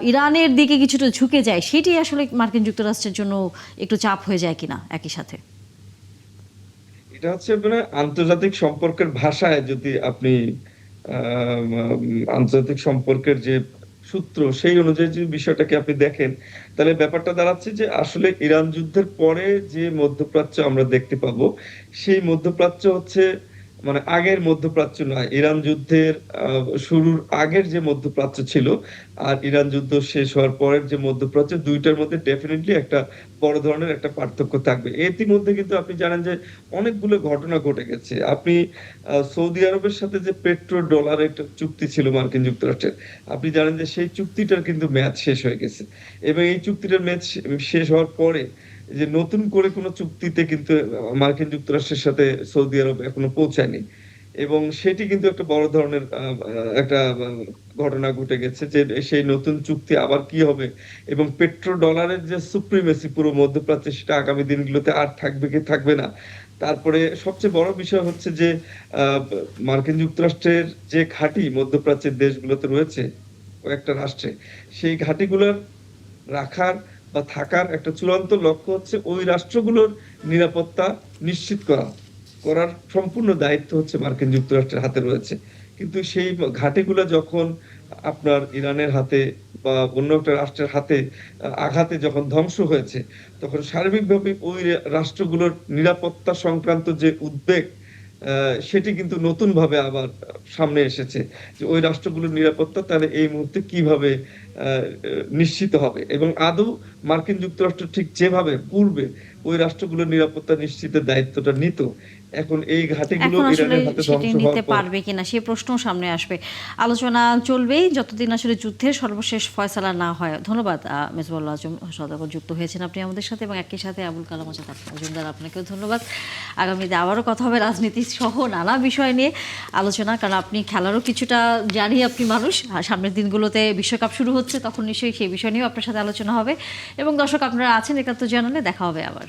ইরানের দিকে কিছুটা ঝুঁকে যায়, সেটি আসলে মার্কিন যুক্তরাষ্ট্রের জন্য একটু চাপ হয়ে যায় কিনা একই সাথে? এটা হচ্ছে মানে আন্তর্জাতিক সম্পর্কের ভাষায় যদি আপনি আন্তর্জাতিক সম্পর্কের যে সূত্র সেই অনুযায়ী যে বিষয়টাকে আপনি দেখেন, তাহলে ব্যাপারটা দাঁড়াচ্ছে যে আসলে ইরান যুদ্ধের পরে যে মধ্যপ্রাচ্য আমরা দেখতে পাবো, সেই মধ্যপ্রাচ্য হচ্ছে মানে আগের মধ্যপ্রাচ্য নয়। ইরান যুদ্ধের শুরুর আগের যে মধ্যপ্রাচ্য ছিল আর ইরান যুদ্ধ শেষ হওয়ার পরের যে মধ্যপ্রাচ্য, দুইটার মধ্যে ডেফিনেটলি একটা বড় ধরনের একটা পার্থক্য থাকবে। ইতিমধ্যে কিন্তু আপনি জানেন যে অনেকগুলো ঘটনা ঘটে গেছে। আপনি সৌদি আরবের সাথে যে পেট্রো ডলার একটা চুক্তি ছিল মার্কিন যুক্তরাষ্ট্রের, আপনি জানেন যে সেই চুক্তিটার কিন্তু মেয়াদ শেষ হয়ে গেছে, এবং এই চুক্তিটার মেয়াদ শেষ হওয়ার পরে যে নতুন করে কোনো চুক্তিতে কিন্তু মার্কিন যুক্তরাষ্ট্রের সাথে সৌদি আরব এখনো পৌঁছায়নি, এবং সেটি কিন্তু একটা বড় ধরনের একটা ঘটনা ঘটে গেছে যে সেই নতুন চুক্তি আবার কি হবে, এবং পেট্রো ডলারের যে সুপ্রিমেসি পুরো মধ্যপ্রাচ্যে, সেটা আগামী দিনগুলোতে আর থাকবে কি থাকবে না। তারপরে সবচেয়ে বড় বিষয় হচ্ছে যে মার্কিন যুক্তরাষ্ট্রের যে ঘাঁটি মধ্যপ্রাচ্যের দেশগুলোতে রয়েছে কয়েকটা রাষ্ট্রে, সেই ঘাঁটিগুলোর রাখার বা থাকার একটা চূড়ান্ত লক্ষ্য হচ্ছে ওই রাষ্ট্রগুলোর নিরাপত্তা নিশ্চিত করার সম্পূর্ণ দায়িত্ব হচ্ছে মার্কিন যুক্তরাষ্ট্রের হাতে রয়েছে। কিন্তু সেই ঘাঁটিগুলো যখন আপনার ইরানের হাতে বা অন্য একটা রাষ্ট্রের হাতে আঘাতে যখন ধ্বংস হয়েছে, তখন সার্বিকভাবে ওই রাষ্ট্রগুলোর নিরাপত্তা সংক্রান্ত যে উদ্বেগ, সেটি কিন্তু নতুন ভাবে আবার সামনে এসেছে যে ওই রাষ্ট্রগুলোর নিরাপত্তা তাহলে এই মুহূর্তে কিভাবে নিশ্চিত হবে, এবং আদৌ মার্কিন যুক্তরাষ্ট্র ঠিক যেভাবে পূর্বে ওই রাষ্ট্রগুলোর নিরাপত্তা নিশ্চিতের দায়িত্বটা নিত, এখন এই ঘাঁটিগুলো এখন আসলে ইরানের হাতে সেটি ধ্বংস নিতে হওয়ার পর পারবে কিনা সেই প্রশ্নও সামনে আসবে। আলোচনা চলবেই যতদিন আসলে যুদ্ধের সর্বশেষ ফয়সালা না হয়। ধন্যবাদ মেজবাহুল আজম সওদাগর, যুক্ত হয়েছেন আপনি আমাদের সাথে, এবং একই সাথে আবুল কালাম আজাদ মজুমদার, আপনাকেও ধন্যবাদ। আগামীতে আবারও কথা হবে রাজনীতি সহ নানা বিষয় নিয়ে আলোচনা, কারণ আপনি খেলারও কিছুটা জানি আপনি মানুষ। সামনের দিনগুলোতে বিশ্বকাপ শুরু হচ্ছে, তখন নিশ্চয়ই সেই বিষয় নিয়েও আপনার সাথে আলোচনা হবে। এবং দর্শক, আপনারা আছেন একাত্তর জানালে, দেখা হবে আবার।